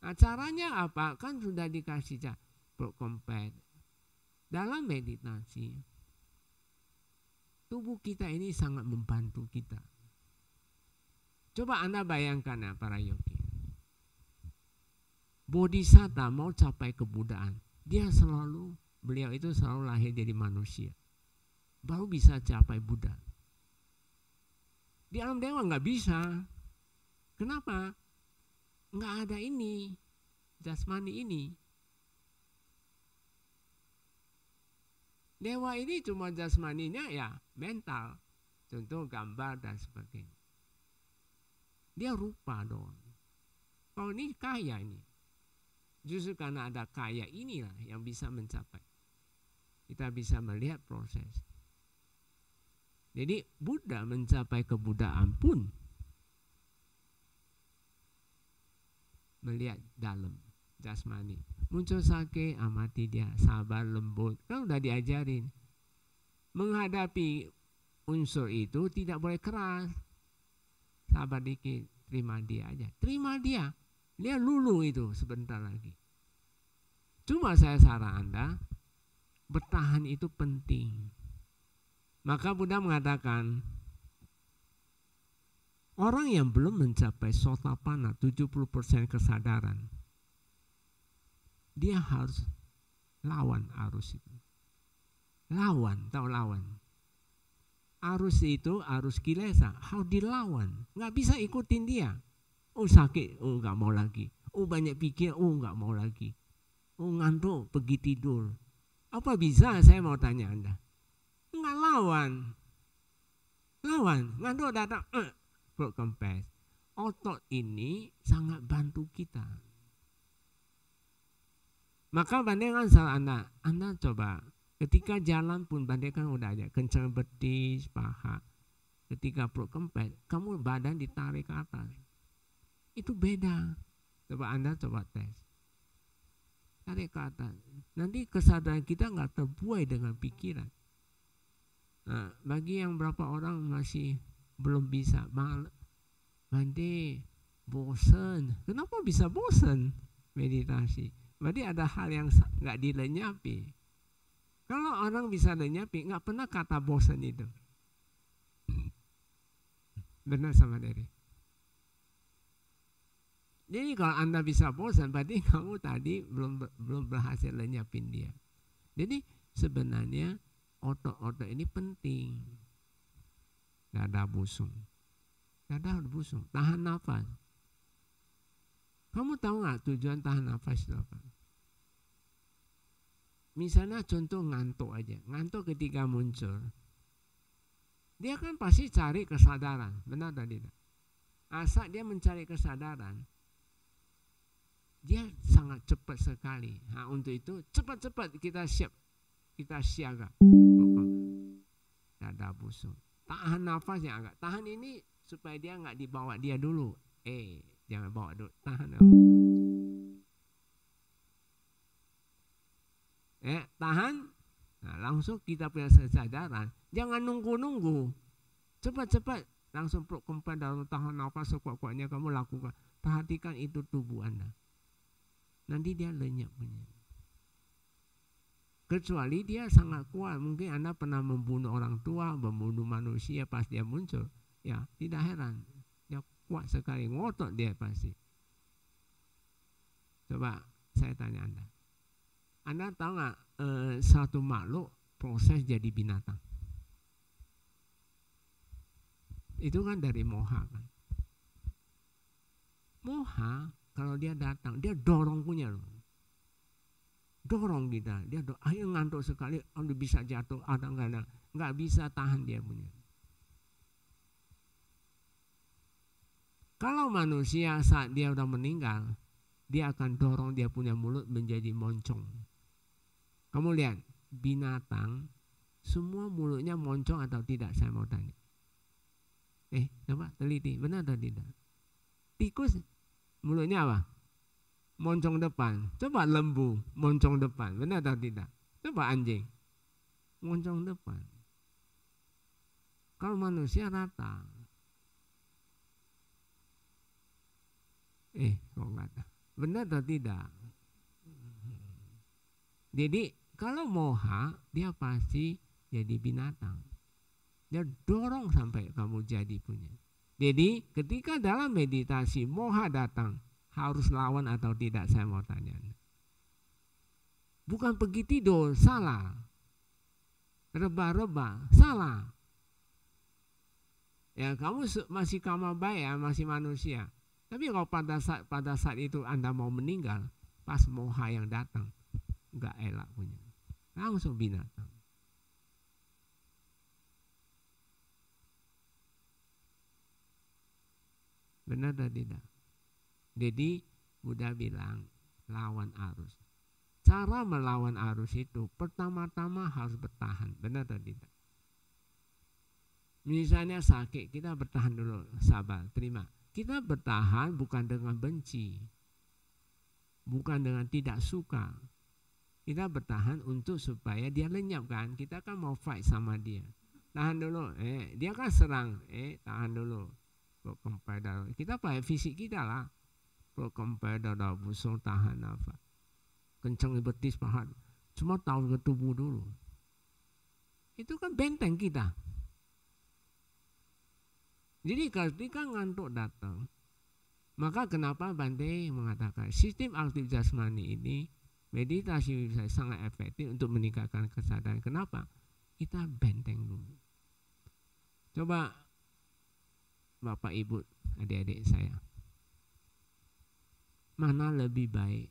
Nah, caranya apa? Kan sudah dikasih cara. Kompet. Dalam meditasi, tubuh kita ini sangat membantu kita. Coba Anda bayangkan ya para yogi. Bodhisatta mau capai kebudaan, beliau itu selalu lahir jadi manusia. Baru bisa capai Buddha. Di alam dewa nggak bisa. Kenapa? Nggak ada ini, jasmani ini. Dewa ini cuma jasmaninya ya mental, contoh gambar dan sebagainya. Dia rupa doang. Kalau ini kaya ini, justru karena ada kaya inilah yang bisa mencapai. Kita bisa melihat proses. Jadi Buddha mencapai kebuddhaan pun melihat dalam jasmani. Muncul sakit, amati dia, sabar, lembut. Kan udah diajarin. Menghadapi unsur itu tidak boleh keras. Sabar dikit, terima dia aja. Terima dia. Dia lulu itu sebentar lagi. Cuma saya saran Anda, bertahan itu penting. Maka Buddha mengatakan, orang yang belum mencapai sotapanna 70% kesadaran, dia harus lawan arus itu. Lawan, tahu lawan. Arus itu arus kilesa, harus dilawan. Nggak bisa ikutin dia. Oh sakit, oh nggak mau lagi. Oh banyak pikir, oh nggak mau lagi. Oh ngantuk, pergi tidur. Apa bisa? Saya mau tanya Anda. Nggak lawan. Lawan, ngantuk datang, perut kempes. Otot ini sangat bantu kita. Maka bandingkan salah Anda coba ketika jalan pun bandingkan udah aja kencang betis, paha. Ketika perut kempes, kamu badan ditarik ke atas. Itu beda. Coba Anda coba tes. Tarik ke atas. Nanti kesadaran kita nggak terbuai dengan pikiran. Nah, bagi yang berapa orang masih belum bisa, nanti bosan. Kenapa bisa bosan meditasi? Berarti ada hal yang nggak dilenyapi. Kalau orang bisa lenyapi, nggak pernah kata bosan itu. Benar sama Dari. Jadi kalau Anda bisa bosan, berarti kamu tadi belum berhasil lenyapin dia. Jadi sebenarnya otot-otot ini penting. Dada busung. Dada busung. Tahan nafas. Kamu tahu nggak tujuan tahan nafas itu apa? Misalnya contoh ngantuk aja. Ngantuk ketika muncul, dia kan pasti cari kesadaran. Benar atau tidak? Asal dia mencari kesadaran, dia sangat cepat sekali. Nah, untuk itu cepat-cepat kita siaga. Dada busung. Tahan nafas ya agak. Tahan ini supaya dia nggak dibawa dia dulu. Jangan bawa dulu. Tahan. Tahan. Nah, langsung kita punya kesadaran. Jangan nunggu-nunggu. Cepat-cepat. Langsung peluk kempen dalam tahan nafas sekuat-kuatnya kamu lakukan. Perhatikan itu tubuh Anda. Nanti dia lenyap punya. Kecuali dia sangat kuat. Mungkin Anda pernah membunuh orang tua, membunuh manusia pas dia muncul. Ya, tidak heran. Dia kuat sekali, ngotot dia pasti. Coba saya tanya Anda. Anda tahu nggak satu makhluk proses jadi binatang? Itu kan dari moha kan. Moha kalau dia datang, dia dorong punya loh. Dorong kita, dia ayo ngantuk sekali, Anda bisa jatuh, ada nggak bisa tahan dia punya. Kalau manusia saat dia udah meninggal, dia akan dorong dia punya mulut menjadi moncong. Kamu lihat binatang, semua mulutnya moncong atau tidak? Saya mau tanya. Coba teliti, benar atau tidak? Tikus mulutnya apa? Moncong depan. Coba lembu, moncong depan. Benar atau tidak? Coba anjing, moncong depan. Kalau manusia rata. Kok rata? Benar atau tidak? Jadi kalau moha, dia pasti jadi binatang. Dia dorong sampai kamu jadi punya. Jadi ketika dalam meditasi moha datang, harus lawan atau tidak, saya mau tanya. Bukan pergi tidur, salah. Reba-reba, salah. Ya kamu masih kamar baik ya, masih manusia. Tapi kalau pada saat itu Anda mau meninggal, pas moha yang datang, nggak elak punya. Langsung binatang. Benar atau tidak? Jadi Buddha bilang lawan arus. Cara melawan arus itu pertama-tama harus bertahan. Benar atau tidak? Misalnya sakit, kita bertahan dulu, sabar, terima. Kita bertahan bukan dengan benci, bukan dengan tidak suka. Kita bertahan untuk supaya dia lenyap kan. Kita kan mau fight sama dia. Tahan dulu, dia kan serang, tahan dulu. Kita pakai fisik kita lah. Kempel dada busung, tahan apa, kencang betis pahat, cuma tahu ke tubuh dulu. Itu kan benteng kita. Jadi ketika ngantuk datang, maka kenapa Bante mengatakan sistem aktif jasmani ini, meditasi bisa sangat efektif untuk meningkatkan kesadaran. Kenapa? Kita benteng dulu. Coba Bapak Ibu, adik-adik saya, mana lebih baik?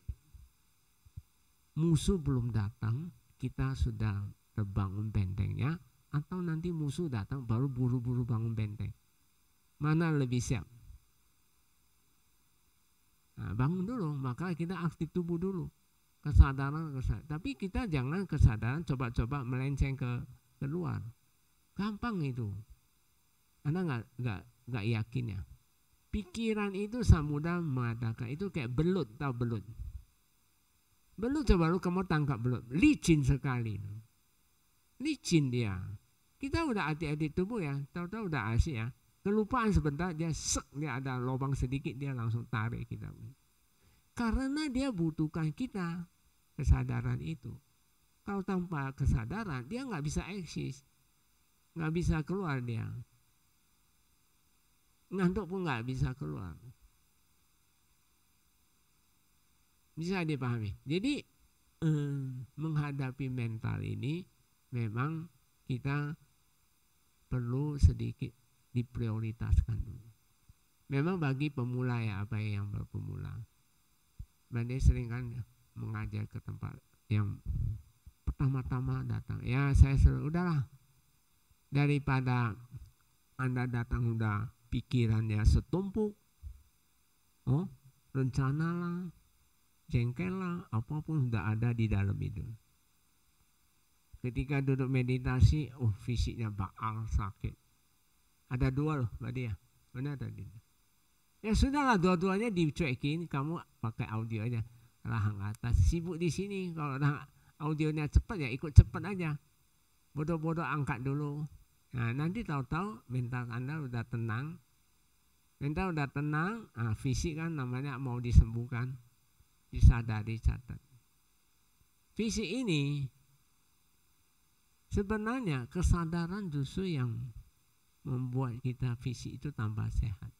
Musuh belum datang, kita sudah terbangun bentengnya, atau nanti musuh datang baru buru-buru bangun benteng? Mana lebih siap? Nah, bangun dulu, maka kita aktif tubuh dulu. Kesadaran. Tapi kita jangan kesadaran coba-coba melenceng ke luar. Gampang itu. Anda nggak yakin ya? Pikiran itu Samudra mengatakan itu kayak belut, tahu belut? Belut, coba lu kamu tangkap belut, licin sekali, licin dia. Kita udah hati-hati tubuh ya, tahu-tahu udah asik ya, kelupaan sebentar dia dia ada lubang sedikit dia langsung tarik kita. Karena dia butuhkan kita kesadaran itu. Kalau tanpa kesadaran dia nggak bisa eksis, nggak bisa keluar dia. Ngantuk pun nggak bisa keluar. Bisa dipahami. Jadi menghadapi mental ini memang kita perlu sedikit diprioritaskan dulu. Memang bagi pemula ya, apa yang berpemula. Bandai sering kan mengajar ke tempat yang pertama-tama datang. Ya saya selalu udahlah, daripada Anda datang udah pikirannya setumpuk, rencana lah, jengkel lah, apapun sudah ada di dalam itu. Ketika duduk meditasi, fisiknya bakal sakit. Ada dua loh Mbak Dia, benar tadi. Ya sudahlah, dua-duanya dicuekin, kamu pakai audio aja. Rahang atas, sibuk di sini. Kalau audionya cepat ya ikut cepat aja. Bodoh-bodoh angkat dulu. Nah nanti tahu-tahu mental Anda udah tenang. Mental udah tenang, fisik kan namanya mau disembuhkan. Disadari, catat. Fisik ini sebenarnya kesadaran justru yang membuat kita fisik itu tambah sehat.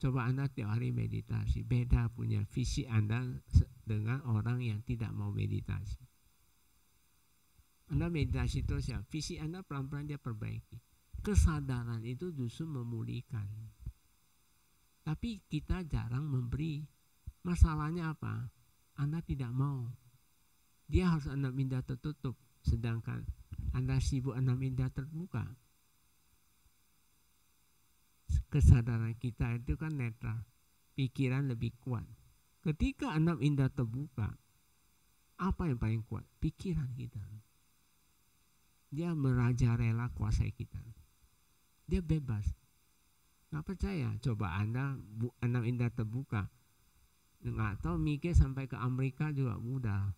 Coba Anda tiap hari meditasi, beda punya fisik Anda dengan orang yang tidak mau meditasi. Anda meditasi terus ya, fisik Anda pelan-pelan dia perbaiki. Kesadaran itu justru memulihkan. Tapi kita jarang memberi. Masalahnya apa? Anda tidak mau. Dia harus Anda minta tertutup, sedangkan Anda sibuk Anda minta terbuka. Kesadaran kita itu kan netral, pikiran lebih kuat. Ketika Anda minta terbuka, apa yang paling kuat? Pikiran kita. Dia merajalela kuasai kita. Dia bebas. Nggak percaya? Coba Anda minta terbuka. Nggak tahu, mikir sampai ke Amerika juga mudah.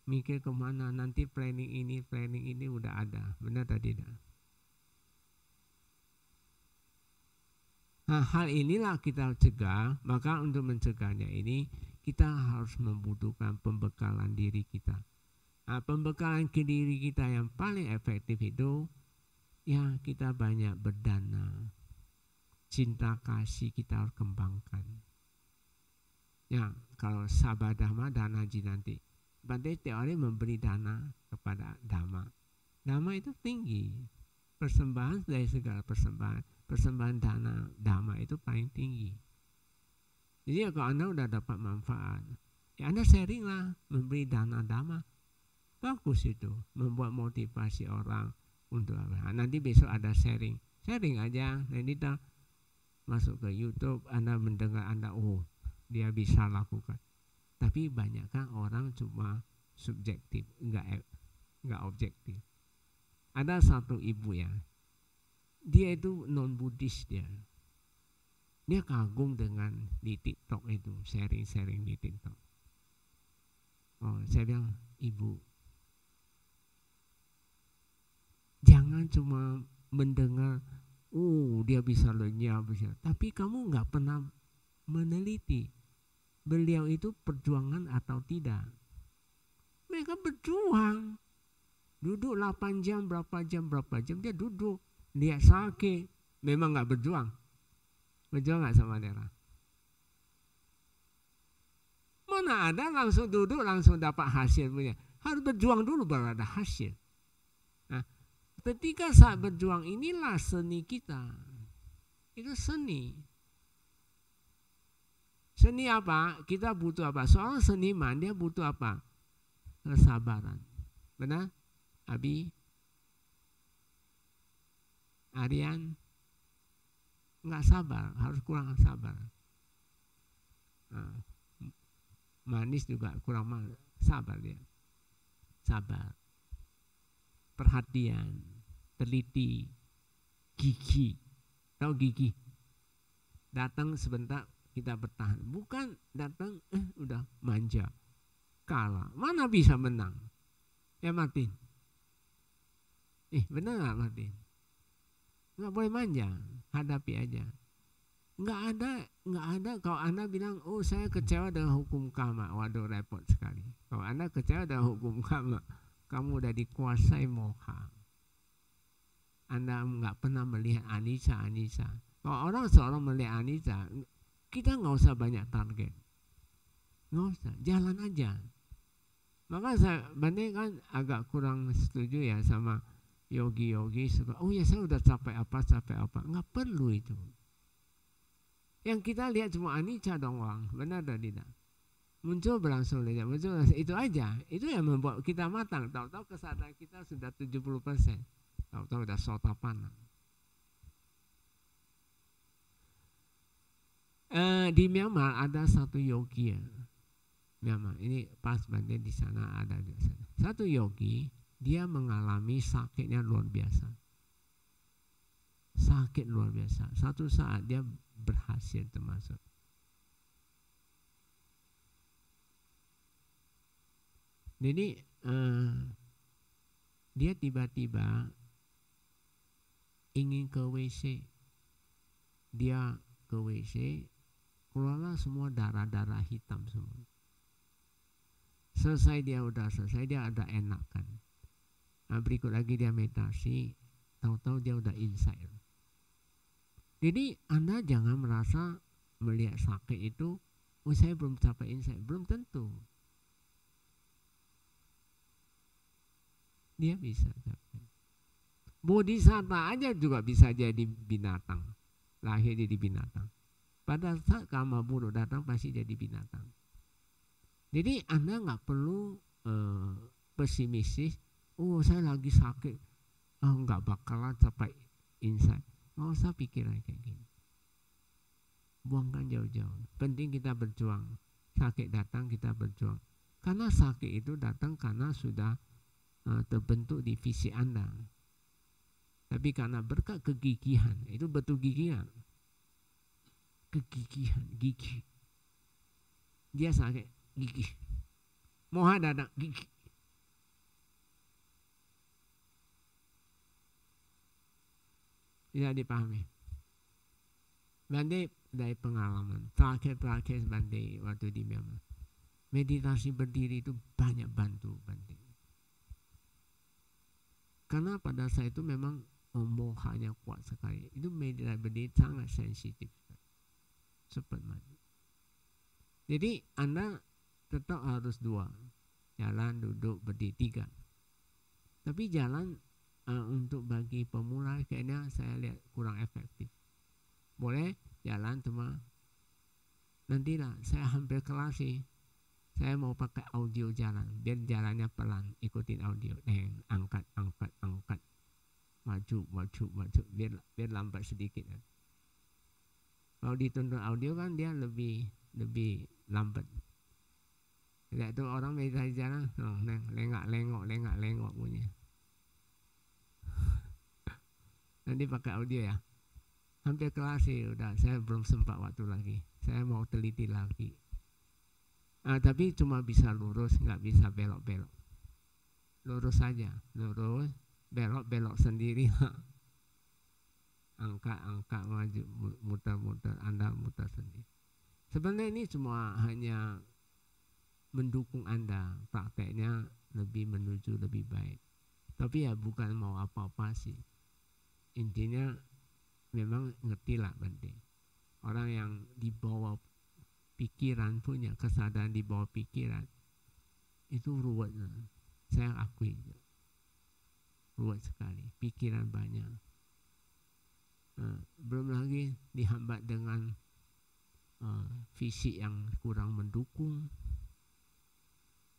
Mikir kemana, nanti planning ini udah ada. Benar tadi tidak? Nah hal inilah kita cegah. Maka untuk mencegahnya ini kita harus membutuhkan pembekalan diri kita. Nah, pembekalan ke diri kita yang paling efektif itu ya kita banyak berdana. Cinta kasih kita harus kembangkan. Ya kalau sahabat dhamma dana jinanti. Berarti teori memberi dana kepada dhamma. Dhamma itu tinggi. Persembahan dari segala persembahan dana dhamma itu paling tinggi. Jadi kalau Anda udah dapat manfaat, ya Anda sharing lah, memberi dana dhamma. Bagus itu, membuat motivasi orang untuk apa. Nanti besok ada sharing aja. Nanti kita masuk ke YouTube, Anda mendengar, Anda dia bisa lakukan. Tapi banyak kan orang cuma subjektif, enggak objektif. Ada satu ibu ya, dia itu non-Buddhis dia kagum dengan di TikTok itu, sharing di TikTok. Saya bilang, ibu, jangan cuma mendengar, dia bisa lenyap, tapi kamu nggak pernah meneliti beliau itu perjuangan atau tidak. Mereka berjuang. Duduk 8 jam, berapa jam dia duduk. Dia sakit, memang gak berjuang. Berjuang gak sama daerah? Mana ada langsung duduk, langsung dapat hasil punya. Harus berjuang dulu baru ada hasil. Nah, ketika saat berjuang inilah seni kita. Itu seni. Seni apa? Kita butuh apa? Soal seniman dia butuh apa? Kesabaran. Benar? Abi, Aryan, nggak sabar, harus kurang sabar. Manis juga kurang sabar dia. Sabar, perhatian, teliti, gigi. Tahu gigi? Datang sebentar kita bertahan. Bukan datang udah manja, kalah. Mana bisa menang? Ya Martin. Benar gak Martin? Gak boleh manja, hadapi aja. Gak ada kalau Anda bilang, saya kecewa dengan hukum karma. Waduh, repot sekali. Kalau Anda kecewa dengan hukum karma, kamu udah dikuasai moha. Anda gak pernah melihat anicca. Kalau seorang melihat anicca, kita gak usah banyak target. nggak usah, jalan aja. Maka Bante kan agak kurang setuju ya sama yogi-yogi suka, oh ya saya udah capek apa, nggak perlu itu. Yang kita lihat cuma anicca doang, benar dan tidak? Muncul berlangsung saja, muncul berlangsung, itu aja. Itu yang membuat kita matang. Tahu-tahu kesadaran kita sudah 70%. Tahu-tahu sudah sotapanna. Di Myanmar ada satu yogi ya. Myanmar ini pas Bante di sana ada di sana. Satu yogi, dia mengalami sakitnya luar biasa. Sakit luar biasa. Satu saat dia berhasil termasuk. Jadi dia tiba-tiba ingin ke WC. Dia ke WC, keluarlah semua darah-darah hitam semua. Selesai dia ada enakan. Nah, berikut lagi dia meditasi, tahu-tahu dia udah insight. Jadi Anda jangan merasa melihat sakit itu, oh saya belum capai insight, belum tentu. Dia bisa capai. Bodhisatta aja juga bisa jadi binatang, lahir jadi binatang. Pada saat karma buruk datang pasti jadi binatang. Jadi Anda nggak perlu pesimis. Oh saya lagi sakit, nggak bakalan capai insight. Nggak usah pikiran kayak gini. Buangkan jauh-jauh. Penting kita berjuang. Sakit datang kita berjuang. Karena sakit itu datang karena sudah terbentuk di visi Anda. Tapi karena berkat kegigihan, itu betul gigihan. Kegigihan, gigi. Dia sakit, gigi. Moha datang, gigi. Tidak dipahami. Bante dari pengalaman, terakhir Bante waktu di Myanmar, meditasi berdiri itu banyak bantu Bante. Karena pada saat itu memang mohanya kuat sekali. Itu meditasi berdiri sangat sensitif. Cepat mati. Jadi Anda tetap harus 2. Jalan, duduk, berdiri 3. Tapi jalan untuk bagi pemula kayaknya saya lihat kurang efektif. Boleh jalan cuma nantilah saya hampir kelas sih. Saya mau pakai audio jalan, biar jalannya pelan, ikutin audio, angkat, maju, biar lambat sedikit. Kalau dituntun audio kan dia lebih lambat. Lihat tuh orang meditasi jalan, lengak-lengok punya. Nanti pakai audio ya. Hampir kelas sih udah, saya belum sempat waktu lagi. Saya mau teliti lagi. Tapi cuma bisa lurus, nggak bisa belok-belok. Lurus saja, lurus, belok-belok sendiri. Angkat, maju, muter-muter, Anda muter sendiri. Sebenarnya ini cuma hanya mendukung Anda, prakteknya lebih menuju lebih baik. Tapi ya bukan mau apa-apa sih. Intinya memang ngerti lah Bante. Orang yang dibawa pikiran, punya kesadaran di bawah pikiran, itu ruwet. Saya akui ruwet sekali, pikiran banyak. Belum lagi dihambat dengan fisik yang kurang mendukung,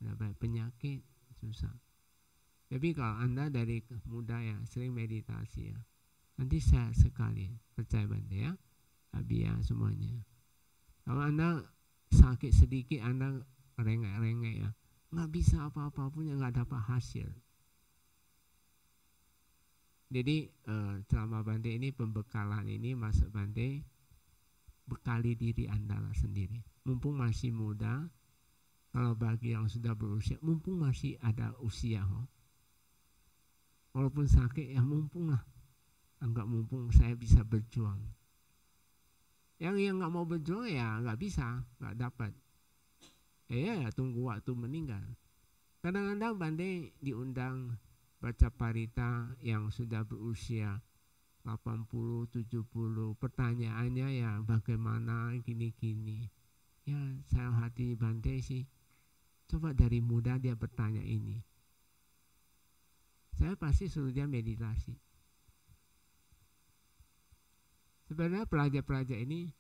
banyak penyakit, susah. Tapi kalau Anda dari muda ya sering meditasi ya, nanti sehat sekali, percaya Bante ya, Abia semuanya. Kalau Anda sakit sedikit, Anda rengek-rengek ya, nggak bisa apa-apa punya, nggak dapat hasil. Jadi selama Bante ini pembekalan ini masuk Bante, bekali diri Anda lah sendiri. Mumpung masih muda, kalau bagi yang sudah berusia, mumpung masih ada usia, walaupun sakit ya mumpung lah. Enggak mumpung saya bisa berjuang. Yang nggak mau berjuang ya nggak bisa, nggak dapat. Ya tunggu waktu meninggal. Kadang-kadang Bante diundang baca parita yang sudah berusia 80, 70. Pertanyaannya ya bagaimana gini-gini. Ya saya hati Bante sih, coba dari muda dia bertanya ini, saya pasti suruh dia meditasi. Sebenarnya pelajar-pelajar ini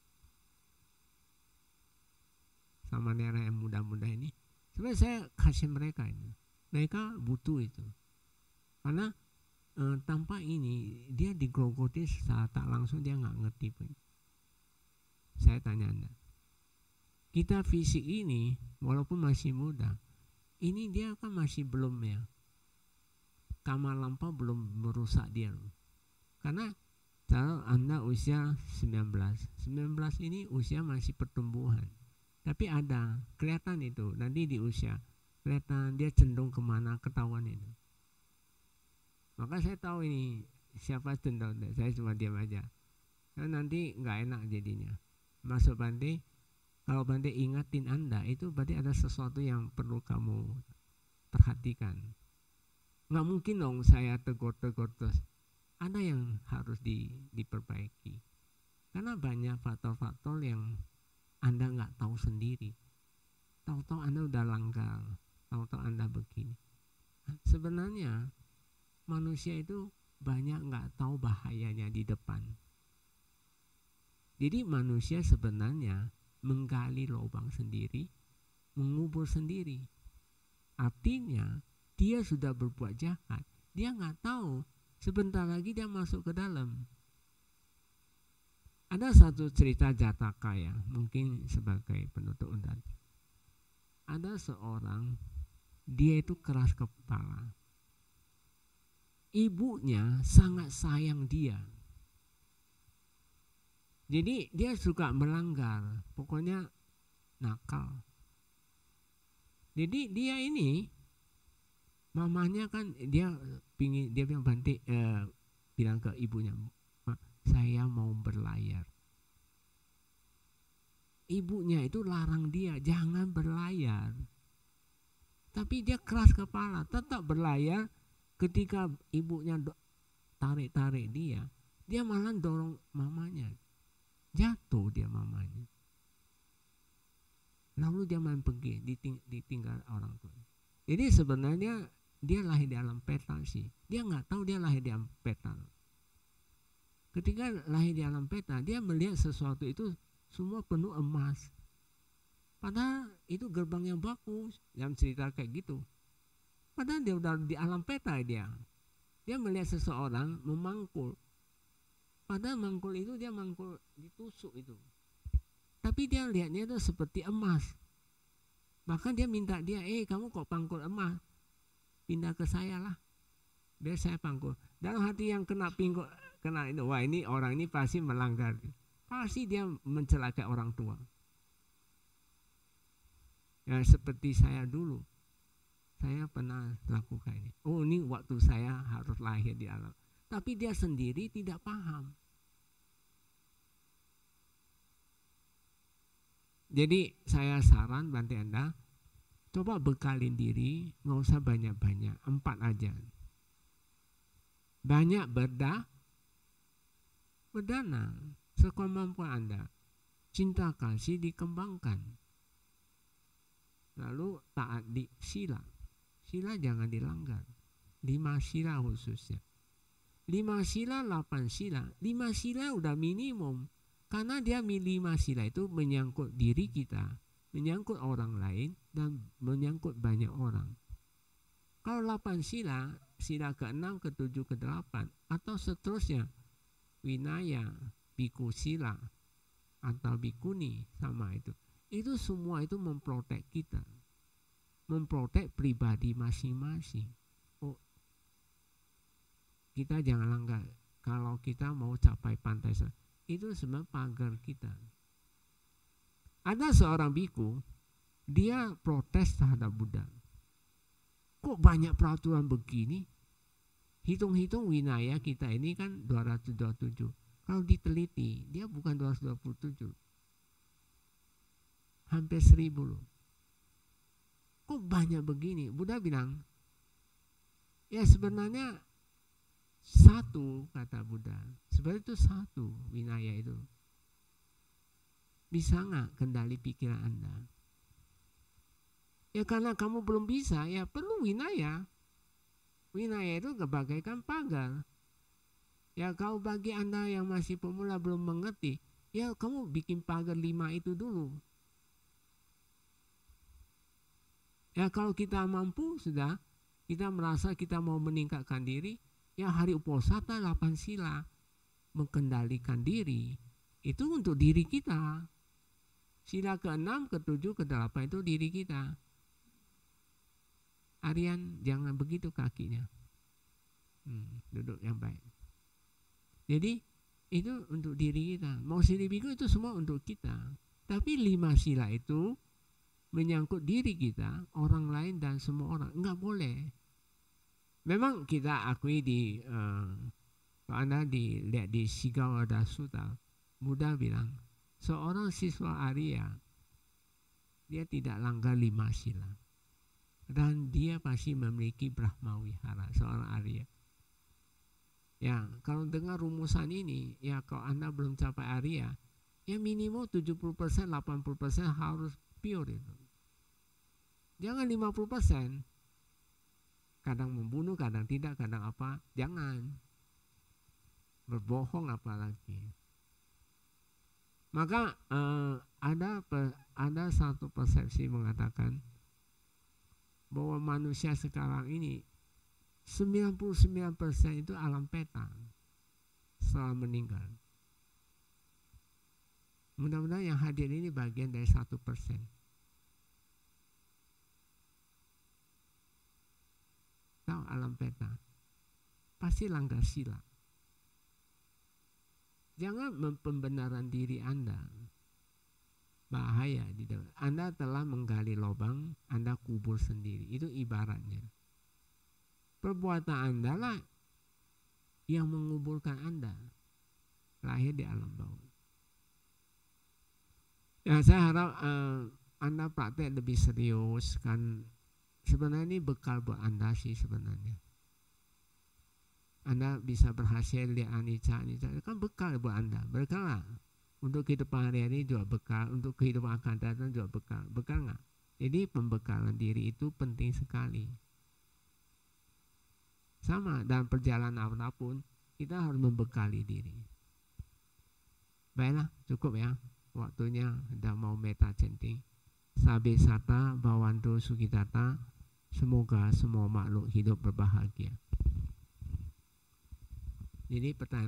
sama Nera yang muda-muda ini, sebenarnya saya kasih mereka ini, mereka butuh itu, karena tanpa ini dia digrogoti secara tak langsung, dia nggak ngerti pun. Saya tanya Anda, kita fisik ini walaupun masih muda, ini dia kan masih belum ya, kamar lampa belum merusak dia loh. Karena kalau Anda usia 19 ini usia masih pertumbuhan, tapi ada kelihatan itu nanti di usia kelihatan dia cenderung kemana, ketahuan itu. Maka saya tahu ini siapa cenderung, saya cuma diam aja, karena nanti nggak enak jadinya. Masuk Bante, kalau Bante ingatin Anda itu berarti ada sesuatu yang perlu kamu perhatikan. Nggak mungkin dong saya tegur-tegur terus. Ada yang harus diperbaiki. Karena banyak faktor-faktor yang Anda nggak tahu sendiri. Tahu-tahu Anda udah langgar, tahu-tahu Anda begini. Sebenarnya manusia itu banyak nggak tahu bahayanya di depan. Jadi manusia sebenarnya menggali lubang sendiri, mengubur sendiri. Artinya dia sudah berbuat jahat, dia nggak tahu sebentar lagi dia masuk ke dalam. Ada satu cerita Jataka ya, mungkin sebagai penutup undangan. Ada seorang, dia itu keras kepala. Ibunya sangat sayang dia. Jadi dia suka melanggar, pokoknya nakal. Jadi dia ini, mamanya kan dia bilang Bante, bilang ke ibunya, saya mau berlayar. Ibunya itu larang dia, jangan berlayar. Tapi dia keras kepala, tetap berlayar. Ketika ibunya tarik-tarik dia malah dorong mamanya. Jatuh dia mamanya. Lalu dia main pergi, ditinggal orang tua. Jadi sebenarnya dia lahir di alam peta sih. Dia nggak tahu dia lahir di alam peta. Ketika lahir di alam peta, dia melihat sesuatu itu semua penuh emas. Padahal itu gerbang yang bagus, yang cerita kayak gitu. Padahal dia udah di alam peta dia melihat seseorang memangkul. Padahal mangkul itu dia mangkul ditusuk itu. Tapi dia lihatnya itu seperti emas. Bahkan dia minta dia, kamu kok pangkul emas? Pindah ke saya lah, biar saya pangkul. Dalam hati yang kena itu, wah ini orang ini pasti melanggar. Pasti dia mencelakai orang tua. Ya seperti saya dulu. Saya pernah lakukan ini. Oh ini waktu saya harus lahir di alam. Tapi dia sendiri tidak paham. Jadi saya saran Bante Anda, coba bekalin diri, nggak usah banyak-banyak, 4 aja. Banyak berdana, sekemampuan Anda. Cinta kasih dikembangkan. Lalu taat di sila. Sila jangan dilanggar. 5 sila khususnya. 5 sila, 8 sila. 5 sila udah minimum. Karena dia 5 sila itu menyangkut diri kita, menyangkut orang lain, dan menyangkut banyak orang. Kalau 8 sila, sila ke-6, ke-7, ke-8, atau seterusnya, winaya, biku sila, atau bikuni, sama itu. Itu semua itu memprotek kita. Memprotek pribadi masing-masing. Oh, kita jangan langgar. Kalau kita mau capai pantai, itu sebenarnya pagar kita. Ada seorang biku, dia protes terhadap Buddha. Kok banyak peraturan begini? Hitung-hitung winaya kita ini kan 227. Kalau diteliti, dia bukan 227. Hampir 1000 loh. Kok banyak begini? Buddha bilang, ya sebenarnya 1, kata Buddha. Sebenarnya itu 1 winaya itu. Bisa nggak kendali pikiran Anda? Ya karena kamu belum bisa, ya perlu winaya. Winaya itu bagaikan pagar. Ya kalau bagi Anda yang masih pemula belum mengerti, ya kamu bikin pagar 5 itu dulu. Ya kalau kita mampu sudah, kita merasa kita mau meningkatkan diri, ya hari uposatha 8 sila, mengendalikan diri, itu untuk diri kita. Sila ke-6, ke-7, ke-8 itu diri kita. Aryan, jangan begitu kakinya. Duduk yang baik. Jadi itu untuk diri kita. Mau silibiku itu semua untuk kita. Tapi 5 sila itu menyangkut diri kita, orang lain dan semua orang. Enggak boleh. Memang kita akui di kalau Anda dilihat di Sigawada Sutta, Buddha bilang seorang siswa Arya dia tidak langgar 5 sila dan dia pasti memiliki Brahma Wihara, seorang Arya. Ya, kalau dengar rumusan ini, ya kalau Anda belum capai Arya, ya minimal 70%, 80% harus pure itu. Jangan 50%. Kadang membunuh, kadang tidak, kadang apa, jangan. Berbohong apalagi. Maka ada satu persepsi mengatakan bahwa manusia sekarang ini 99% itu alam peta setelah meninggal. Mudah-mudahan yang hadir ini bagian dari 1%. Tahu alam peta? Pasti langgar sila. Jangan pembenaran diri Anda. Bahaya di dalam. Anda telah menggali lubang, Anda kubur sendiri. Itu ibaratnya. Perbuatan Anda lah yang menguburkan Anda. Lahir di alam bawah. Ya, saya harap Anda praktek lebih serius kan. Sebenarnya ini bekal buat Anda sih sebenarnya. Anda bisa berhasil lihat anicca itu kan bekal buat Anda. Bekal lah. Untuk kehidupan hari-hari juga bekal, untuk kehidupan akan datang juga bekal. Bekal nggak? Jadi pembekalan diri itu penting sekali. Sama dalam perjalanan apapun kita harus membekali diri. Baiklah, cukup ya. Waktunya sudah mau meta chanting. Sabe sata bawantu sukitata. Semoga semua makhluk hidup berbahagia. Jadi pertanyaan